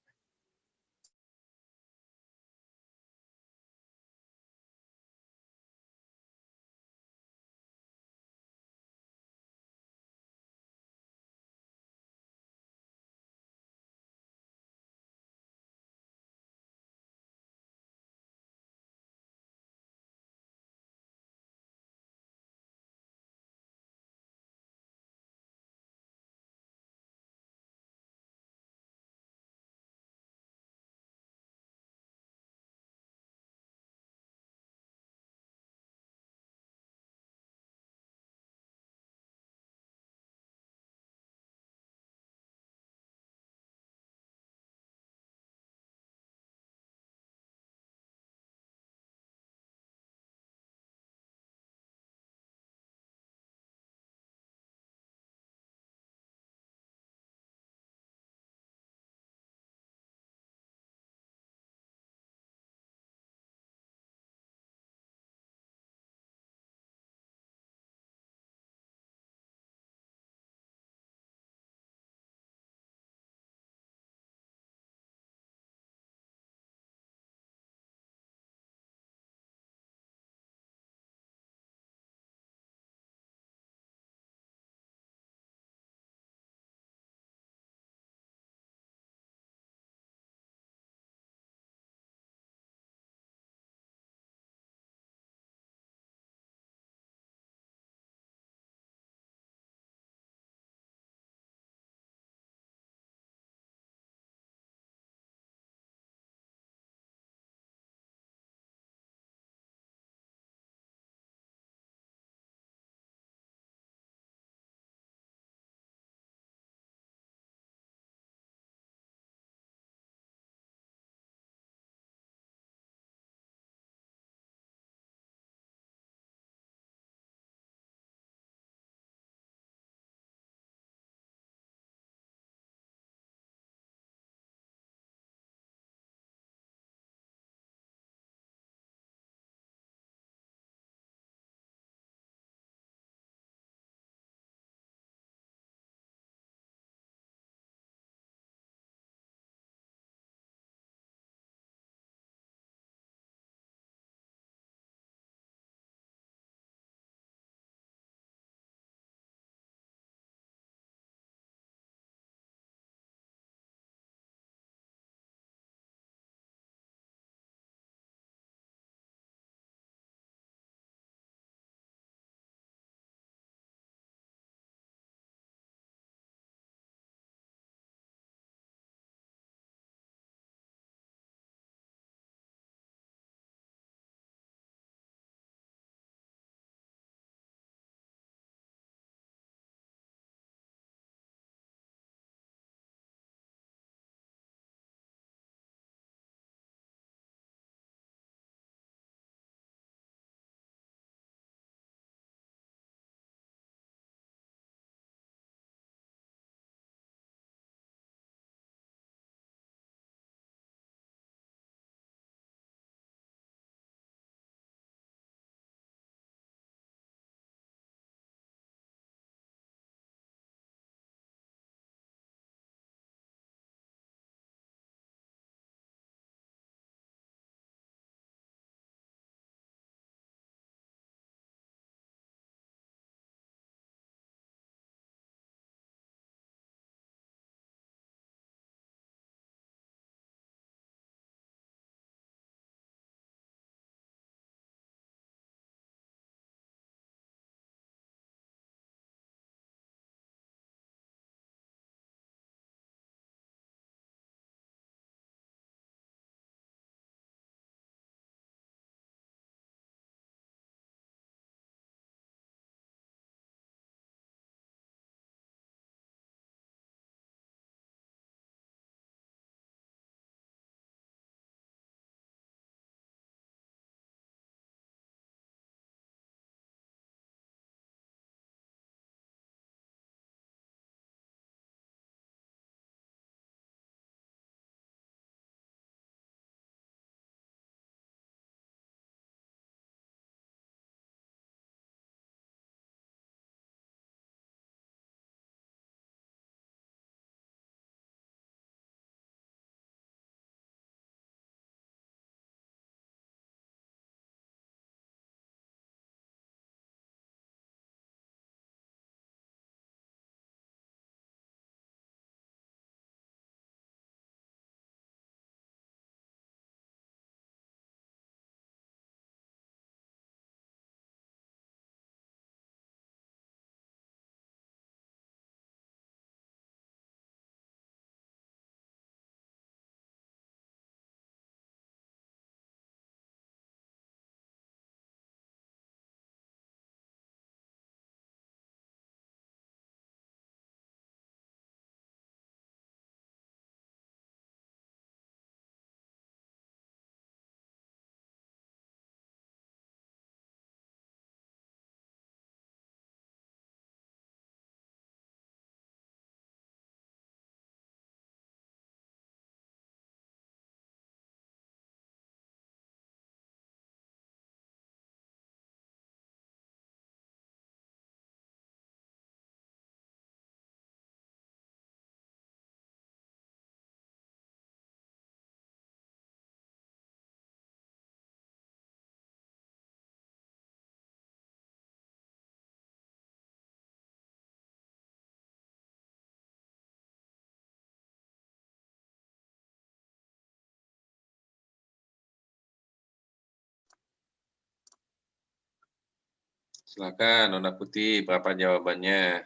Silakan, Nona Putih, berapa jawabannya?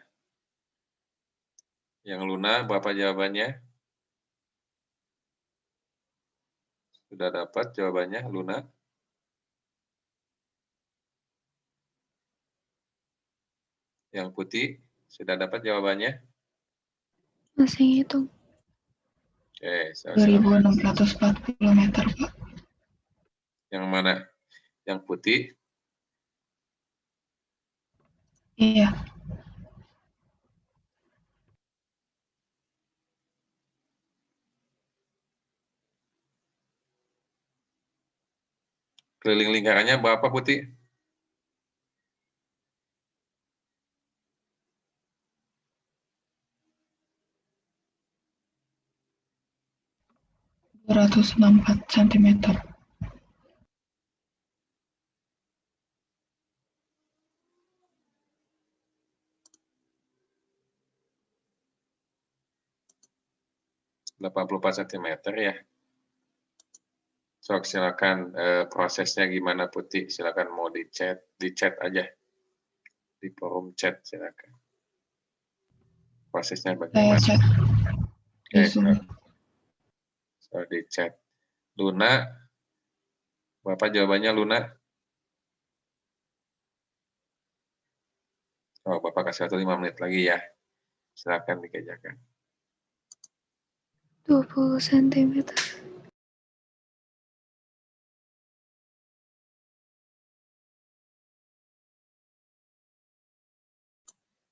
Yang Luna, berapa jawabannya? Sudah dapat jawabannya, Luna? Yang Putih, sudah dapat jawabannya? Masih ngitung. Oke, 2.640 meter, Pak. Yang mana? Yang Putih? Iya. Keliling lingkarannya berapa, Putih? empat cm. Cm ya. So, silakan prosesnya gimana, Putih? Silakan mau di chat aja. Di forum chat, silakan. Prosesnya Saya bagaimana? chat di Oke, Zoom. so, di chat. Luna, berapa jawabannya, Luna? Oh, Bapak kasih waktu 5 menit lagi ya. Silakan dikerjakan. 20 cm.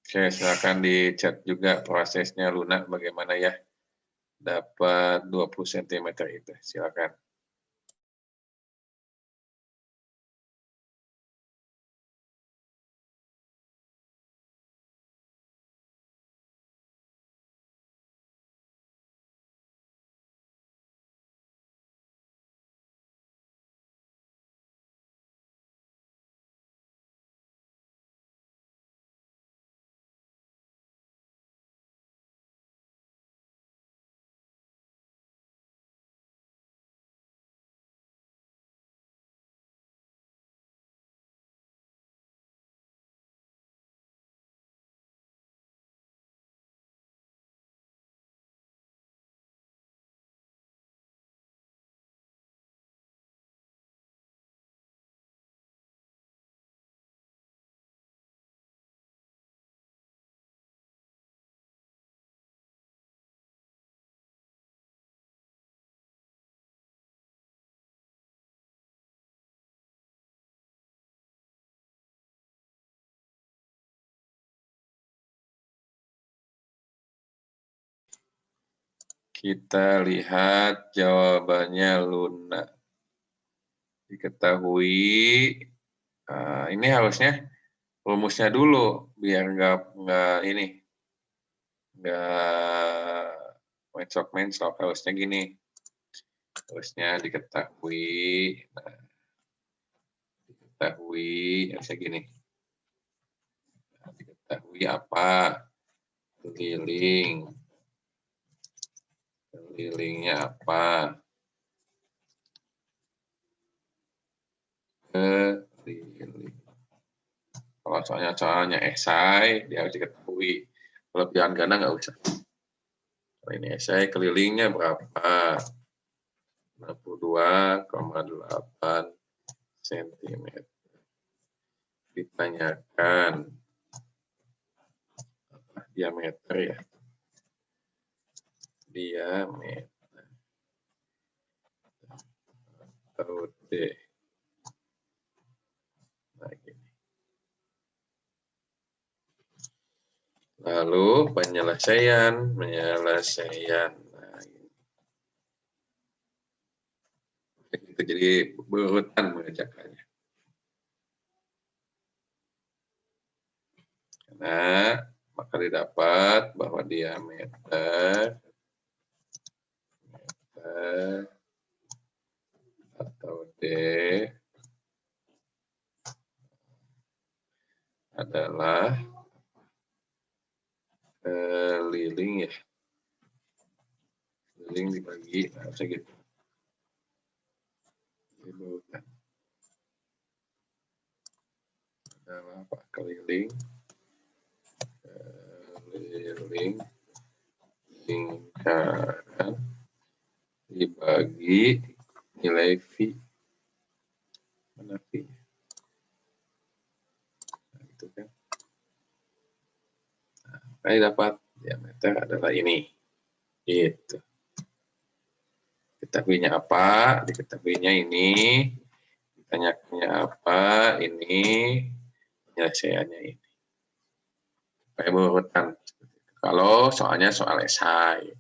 Oke, silakan di chat juga prosesnya Luna bagaimana ya. Dapat 20 cm itu. Silakan. Kita lihat jawabannya Luna. Diketahui, ini harusnya rumusnya dulu biar nggak mencok harusnya gini. Harusnya diketahui, harusnya gini. Diketahui apa? Kelilingnya apa? Keliling. Kalau soalnya esai, dia harus diketahui. Kalau pilihan ganda nggak usah. Kalau ini esai, kelilingnya berapa? 62,8 cm. Ditanyakan diameter ya. Diameter. Atau D. Nah, gini. Lalu penyelesaian. Nah, ini. Jadi berurutan mengerjakannya. Karena maka didapat bahwa diameter atau D adalah keliling ya. Keliling dibagi, nah segitu. apa? Keliling lingkaran dibagi nilai V. Mana V? Nah, itu kan. Nah, dapat diameter adalah ini. Gitu. Diketahuinya apa? Diketahuinya ini. Ditanyakannya apa? Ini. Penyelesaiannya ini. Kayak berurutan. Kalau soalnya soal esai.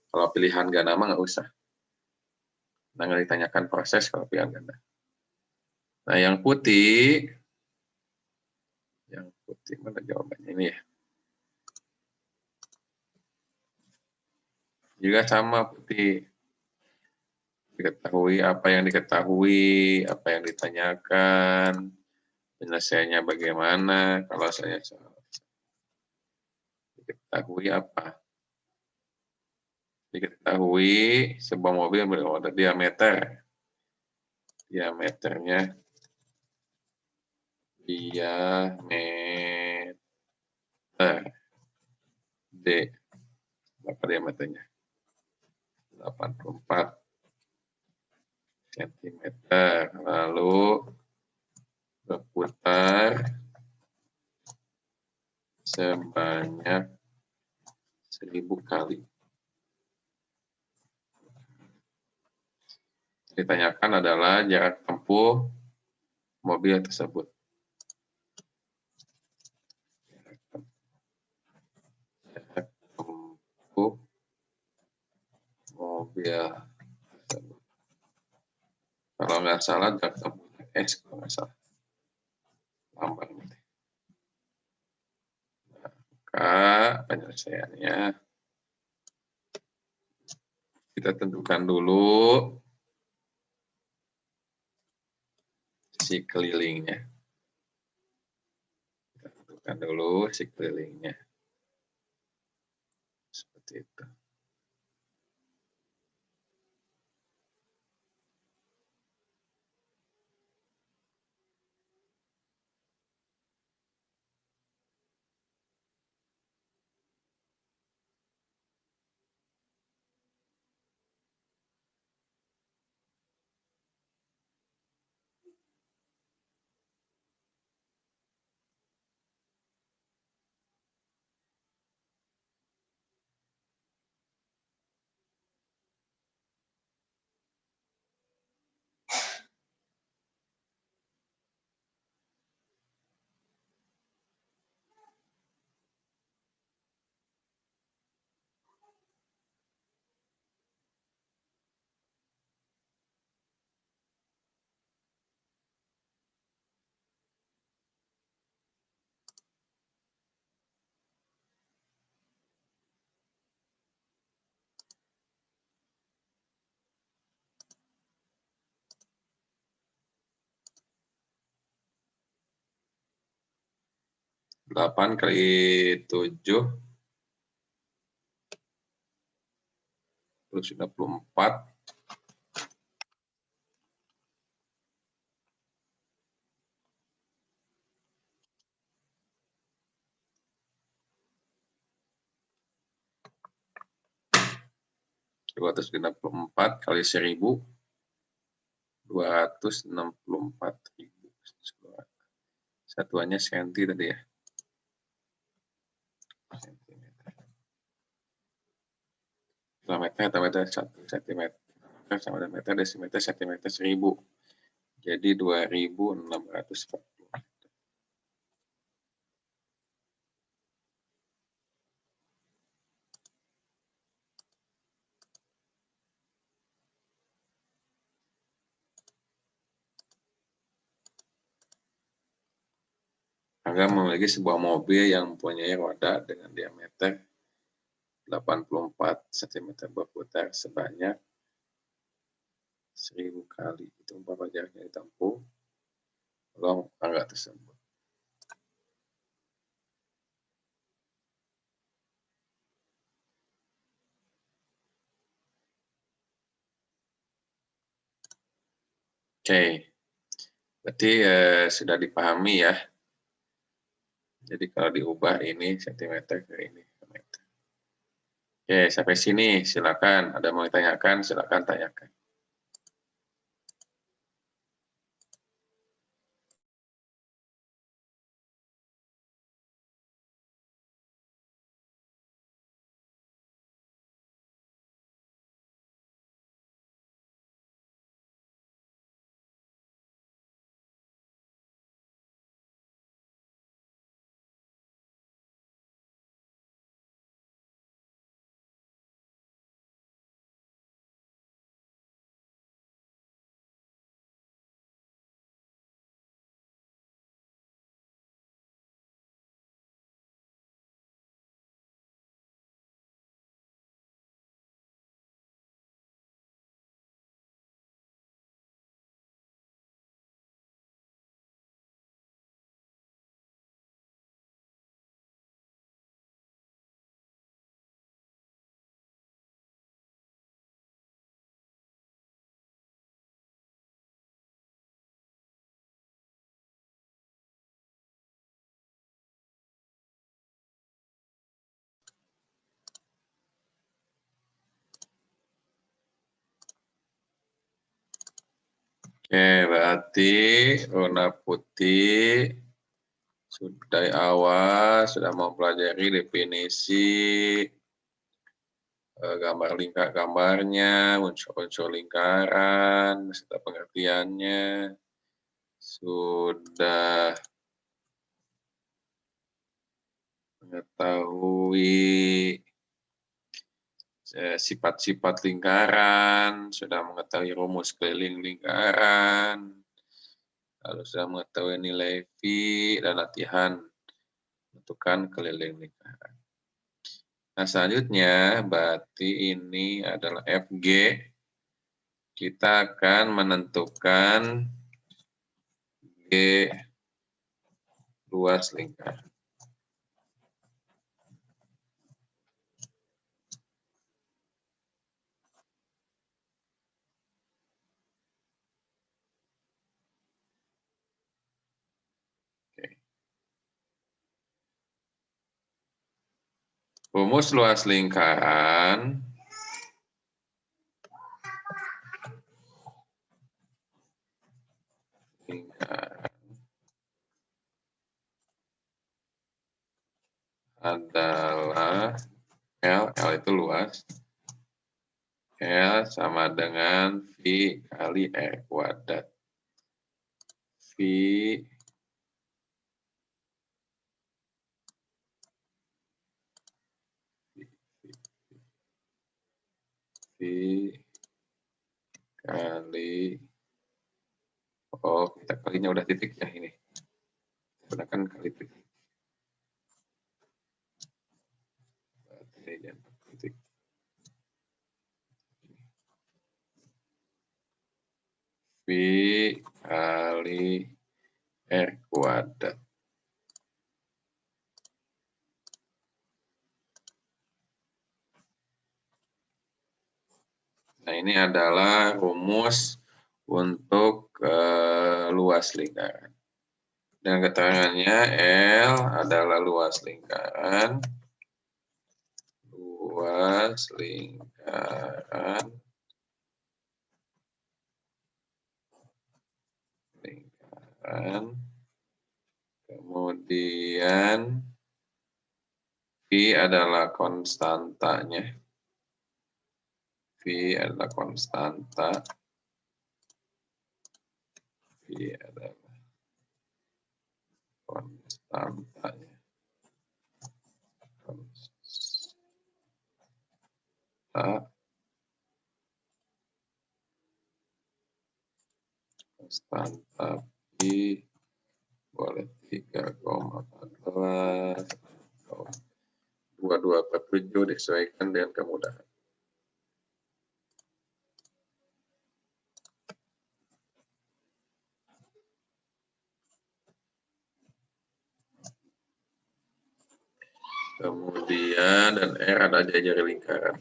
Kalau pilihan ganda mah nggak usah. Nah, nggak ditanyakan proses kalau pilihan ganda. Nah, yang putih mana jawabannya ini ya? Juga sama putih. Diketahui apa yang diketahui, apa yang ditanyakan, penyelesaiannya bagaimana. Kalau saya soal diketahui apa? Diketahui sebuah mobil berada diameternya D. Berapa diameternya? 84 cm. Lalu berputar sebanyak 1000 kali. Ditanyakan adalah jarak tempuh mobil tersebut. Jarak tempuh mobil tersebut. Kalau nggak salah jarak tempuhnya S, kalau nggak salah. Lambang nanti. Maka penyelesaiannya kita tentukan dulu si kelilingnya. Kita tentukan dulu si kelilingnya. Seperti itu. Delapan kali 7 plus 94. Dua ratus 264 kali 1000 264.000. Satuannya senti tadi ya. Kilometer, 1 cm. Sama dengan meter, desimeter, sentimeter, 1000. Jadi 2640. Angga memiliki sebuah mobil yang mempunyai roda dengan diameter 84 cm berputar sebanyak 1000 kali. Itu berapa jaraknya ditempuh? Tolong angka tersebut. Oke, berarti sudah dipahami ya Jadi kalau diubah ini sentimeter ke ini meter. Oke, sampai sini silakan. Ada mau ditanyakan, silakan tanyakan. Oke, berarti warna putih dari awal sudah mempelajari definisi gambar gambarnya, unsur-unsur lingkaran, beserta pengertiannya, sudah mengetahui sifat-sifat lingkaran, sudah mengetahui rumus keliling lingkaran, lalu sudah mengetahui nilai V dan latihan menentukan keliling lingkaran. Nah, selanjutnya berarti ini adalah FG. Kita akan menentukan G luas lingkaran. Rumus luas lingkaran adalah L itu luas, L sama dengan V kali R kuadrat. V kali, oh kita kalinya udah titik ya ini, gunakan kali titik. Titik. V kali R kuadrat. Nah, ini adalah rumus untuk luas lingkaran. Dan keterangannya L adalah luas lingkaran. Luas lingkaran. Kemudian V adalah konstantanya. V adalah konstanta. V adalah konstantanya. Konstanta V boleh 3,14 atau 22/7 disesuaikan dengan kemudahan. Kemudian dan R ada jari lingkaran.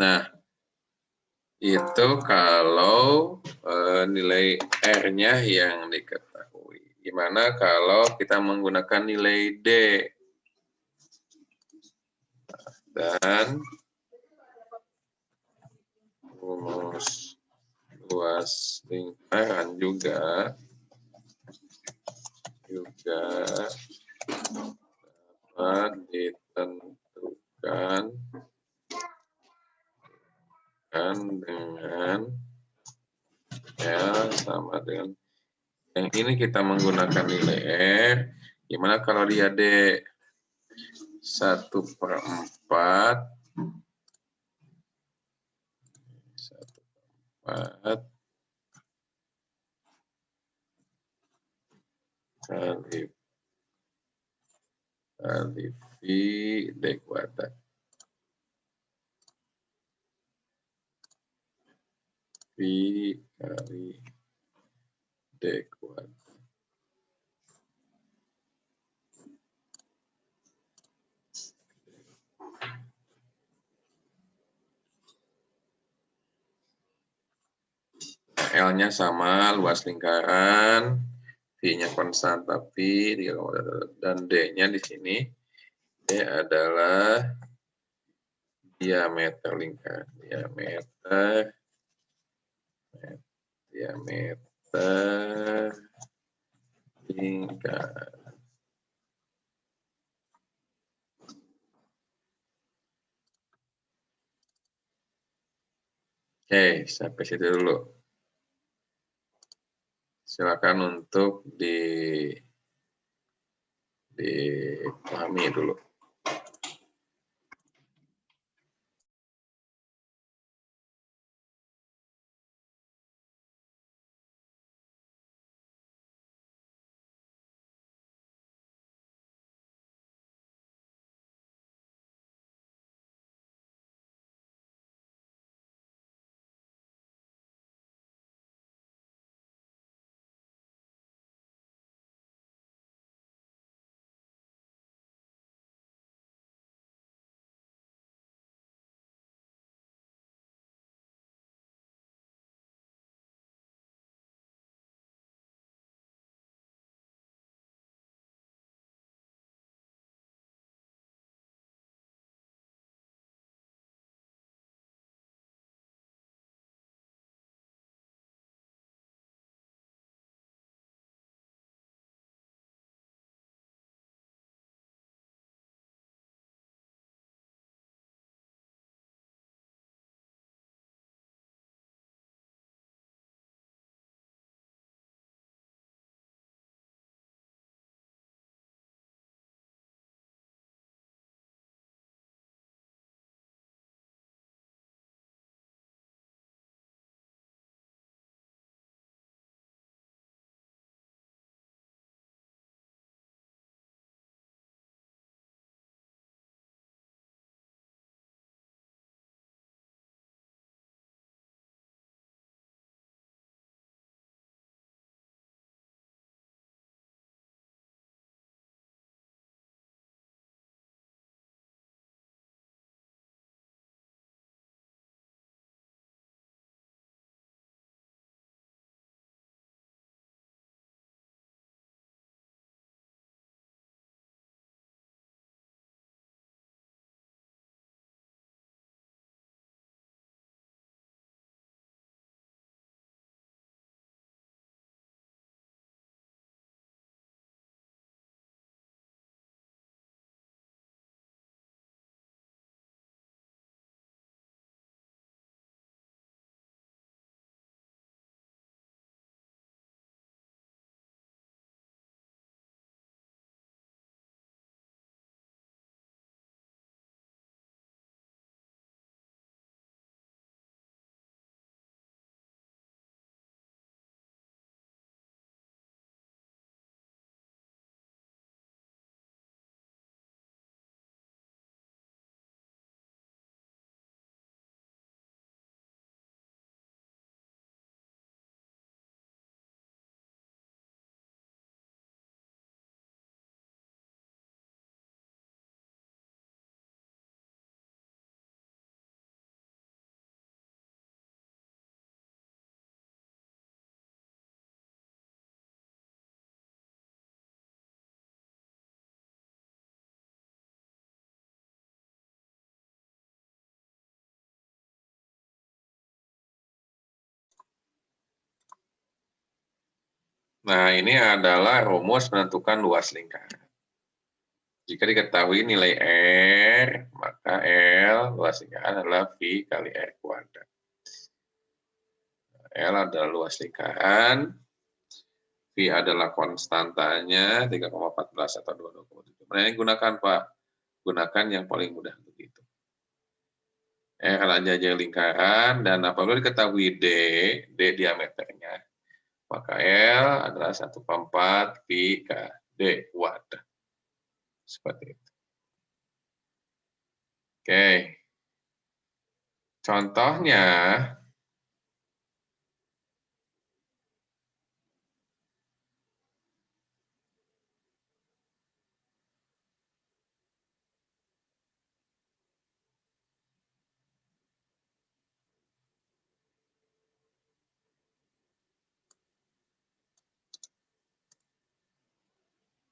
Nah, itu kalau nilai R-nya yang diketahui. Gimana kalau kita menggunakan nilai D? Dan rumus luas lingkaran juga dapat ditentukan dengan L sama dengan yang ini kita menggunakan nilai R. Gimana kalau dia D? 1/4 kali V D kuadrat. V kali D kuadrat. L-nya sama, luas lingkaran, V-nya konstan tapi dan D-nya di sini D adalah diameter lingkaran, diameter lingkaran. Oke, sampai situ dulu. Silakan untuk dipahami dulu. Nah, ini adalah rumus menentukan luas lingkaran. Jika diketahui nilai R, maka L, luas lingkaran adalah V kali R kuadrat. L adalah luas lingkaran, V adalah konstantanya 3,14 atau 22,7. Nah, ini gunakan Pak. Gunakan yang paling mudah untuk itu. R adalah jajak lingkaran, dan apabila diketahui D diameternya, maka L adalah 1/4 pi k D kuadrat. Seperti itu. Oke. Contohnya,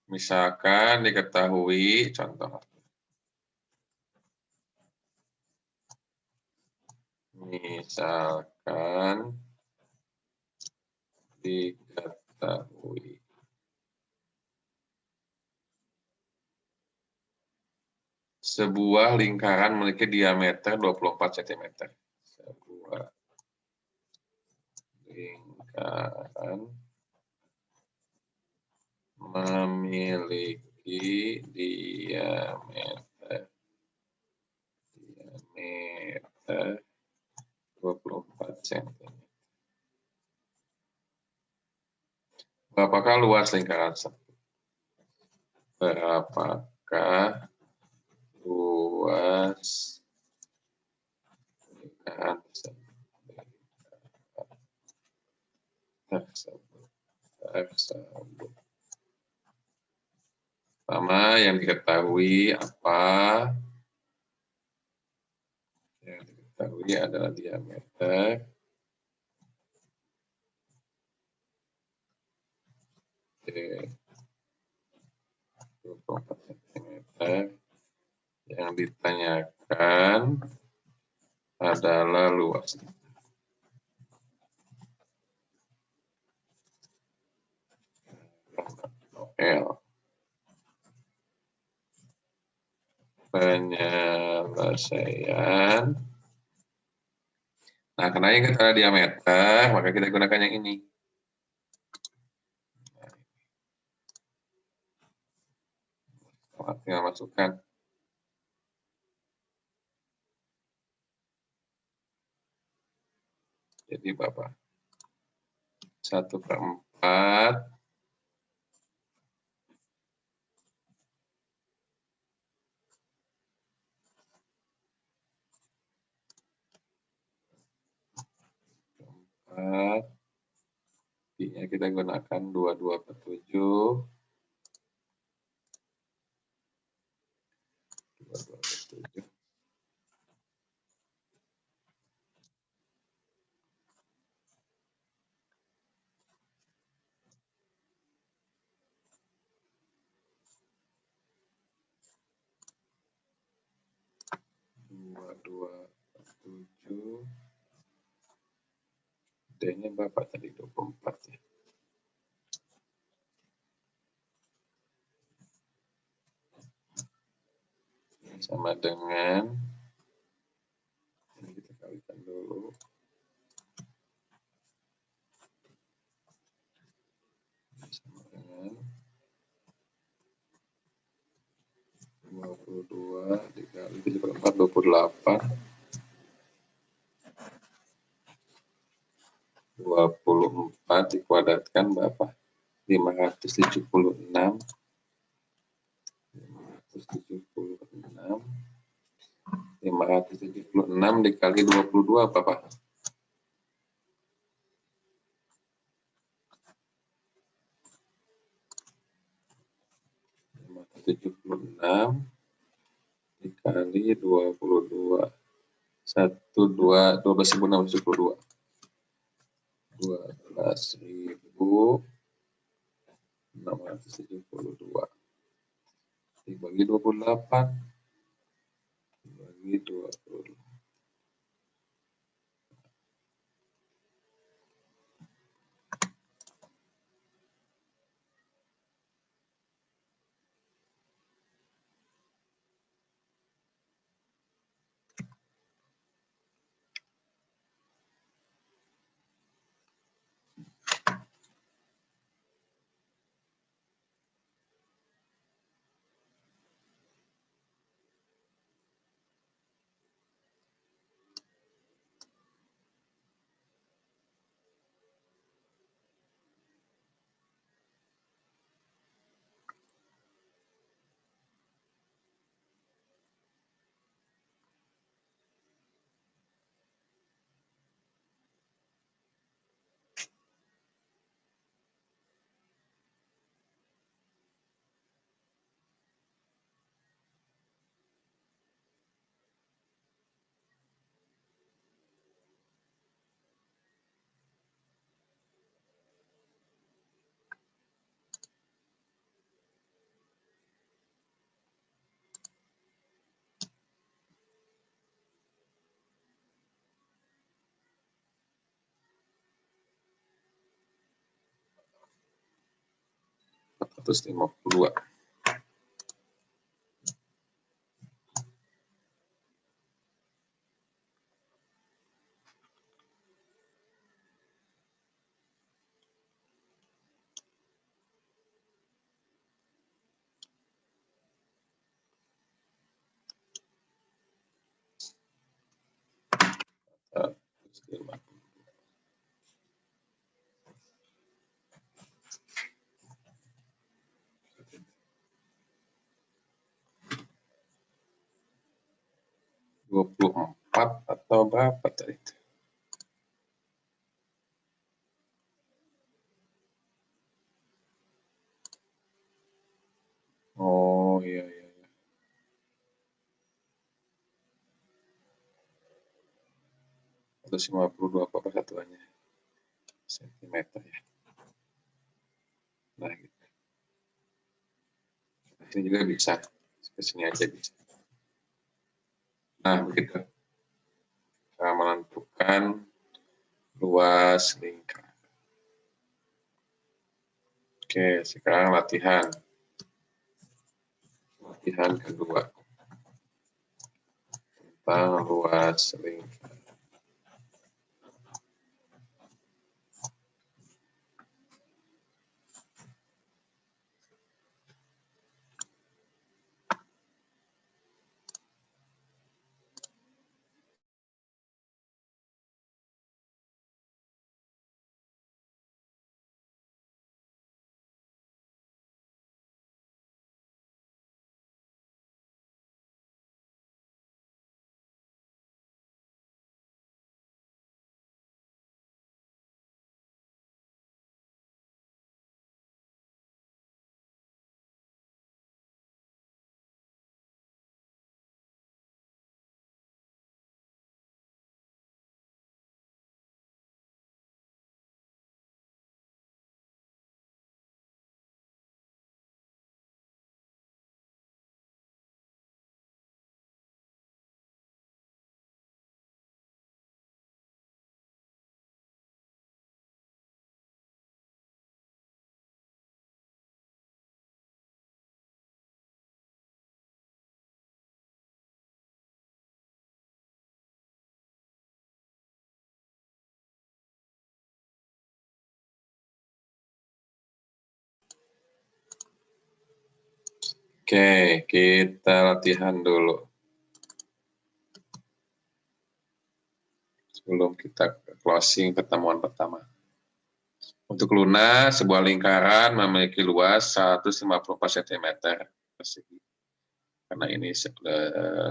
misalkan diketahui, contoh, misalkan diketahui sebuah lingkaran memiliki diameter 24 cm. Sebuah lingkaran memiliki diameter 24 cm. Berapakah luas lingkaran tersebut? Berapakah luas lingkaran tersebut? Pertama, yang diketahui apa? Yang diketahui adalah diameter. Oke. 24 cm. Yang ditanyakan adalah luas. L. Penyelesaian. Nah, karena yang kita diameter, maka kita gunakan yang ini. Tinggal masukkan. Jadi Bapak 1/4 pi-nya kita gunakan 22/7. 22/7. 22/7. D-nya Bapak tadi 24 ya. Sama dengan, ini kita kalikan dulu. Sama dengan 22 dikali 7/4, 28. 24 dikuadratkan berapa? 576. 576 dikali 22 apa, Pak? 576 dikali 22. 12.672. 12.672 dibagi 28 dibagi 20. 152. Empat atau berapa tadi? Oh iya iya. 152 apa persatuannya? Sentimeter ya. Nah, gitu. Ini juga bisa. Ke sini aja bisa. Nah, begitu. Kita menentukan luas lingkaran. Oke, sekarang latihan. Latihan kedua. Tentang luas lingkaran. Oke, kita latihan dulu. Sebelum kita closing pertemuan pertama. Untuk lunas, sebuah lingkaran memiliki luas 154 cm persegi. Karena ini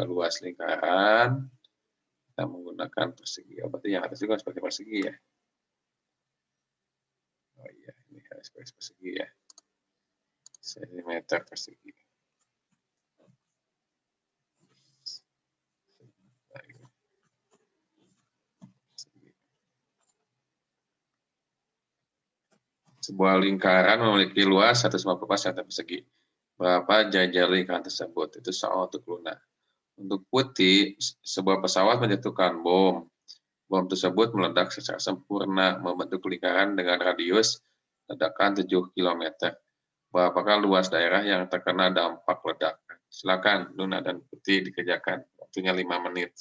luas lingkaran, kita menggunakan persegi. Oh, berarti yang atas juga sebagai persegi ya. Oh iya, ini harus sebagai persegi ya. Sentimeter persegi. Sebuah lingkaran memiliki luas 154 cm persegi. Berapa jajar lingkaran tersebut? Itu soal untuk lunas. Untuk putih, sebuah pesawat menjatuhkan bom. Bom tersebut meledak secara sempurna, membentuk lingkaran dengan radius ledakan 7 km. Berapakah luas daerah yang terkena dampak ledakan? Silakan, Luna dan Putih dikerjakan. Waktunya 5 menit.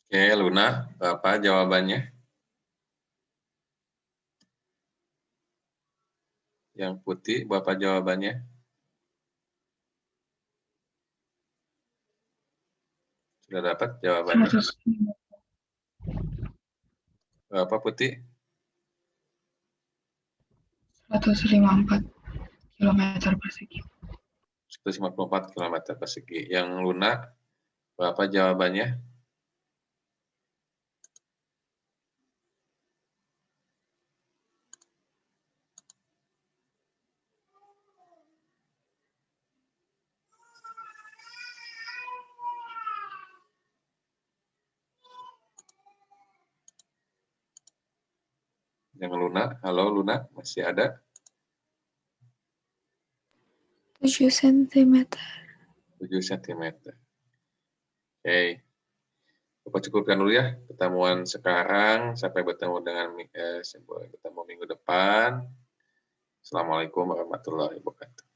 Oke, Luna, apa jawabannya? Yang putih, Bapak jawabannya? Sudah dapat jawabannya? 154 Bapak putih? 154 km persegi. 154 km persegi. Yang Luna, Bapak jawabannya? Yang Luna, halo Luna, masih ada? 7 cm. 7 cm. Oke. Bapak cukupkan dulu ya pertemuan sekarang. Sampai bertemu bertemu minggu depan. Assalamualaikum warahmatullahi wabarakatuh.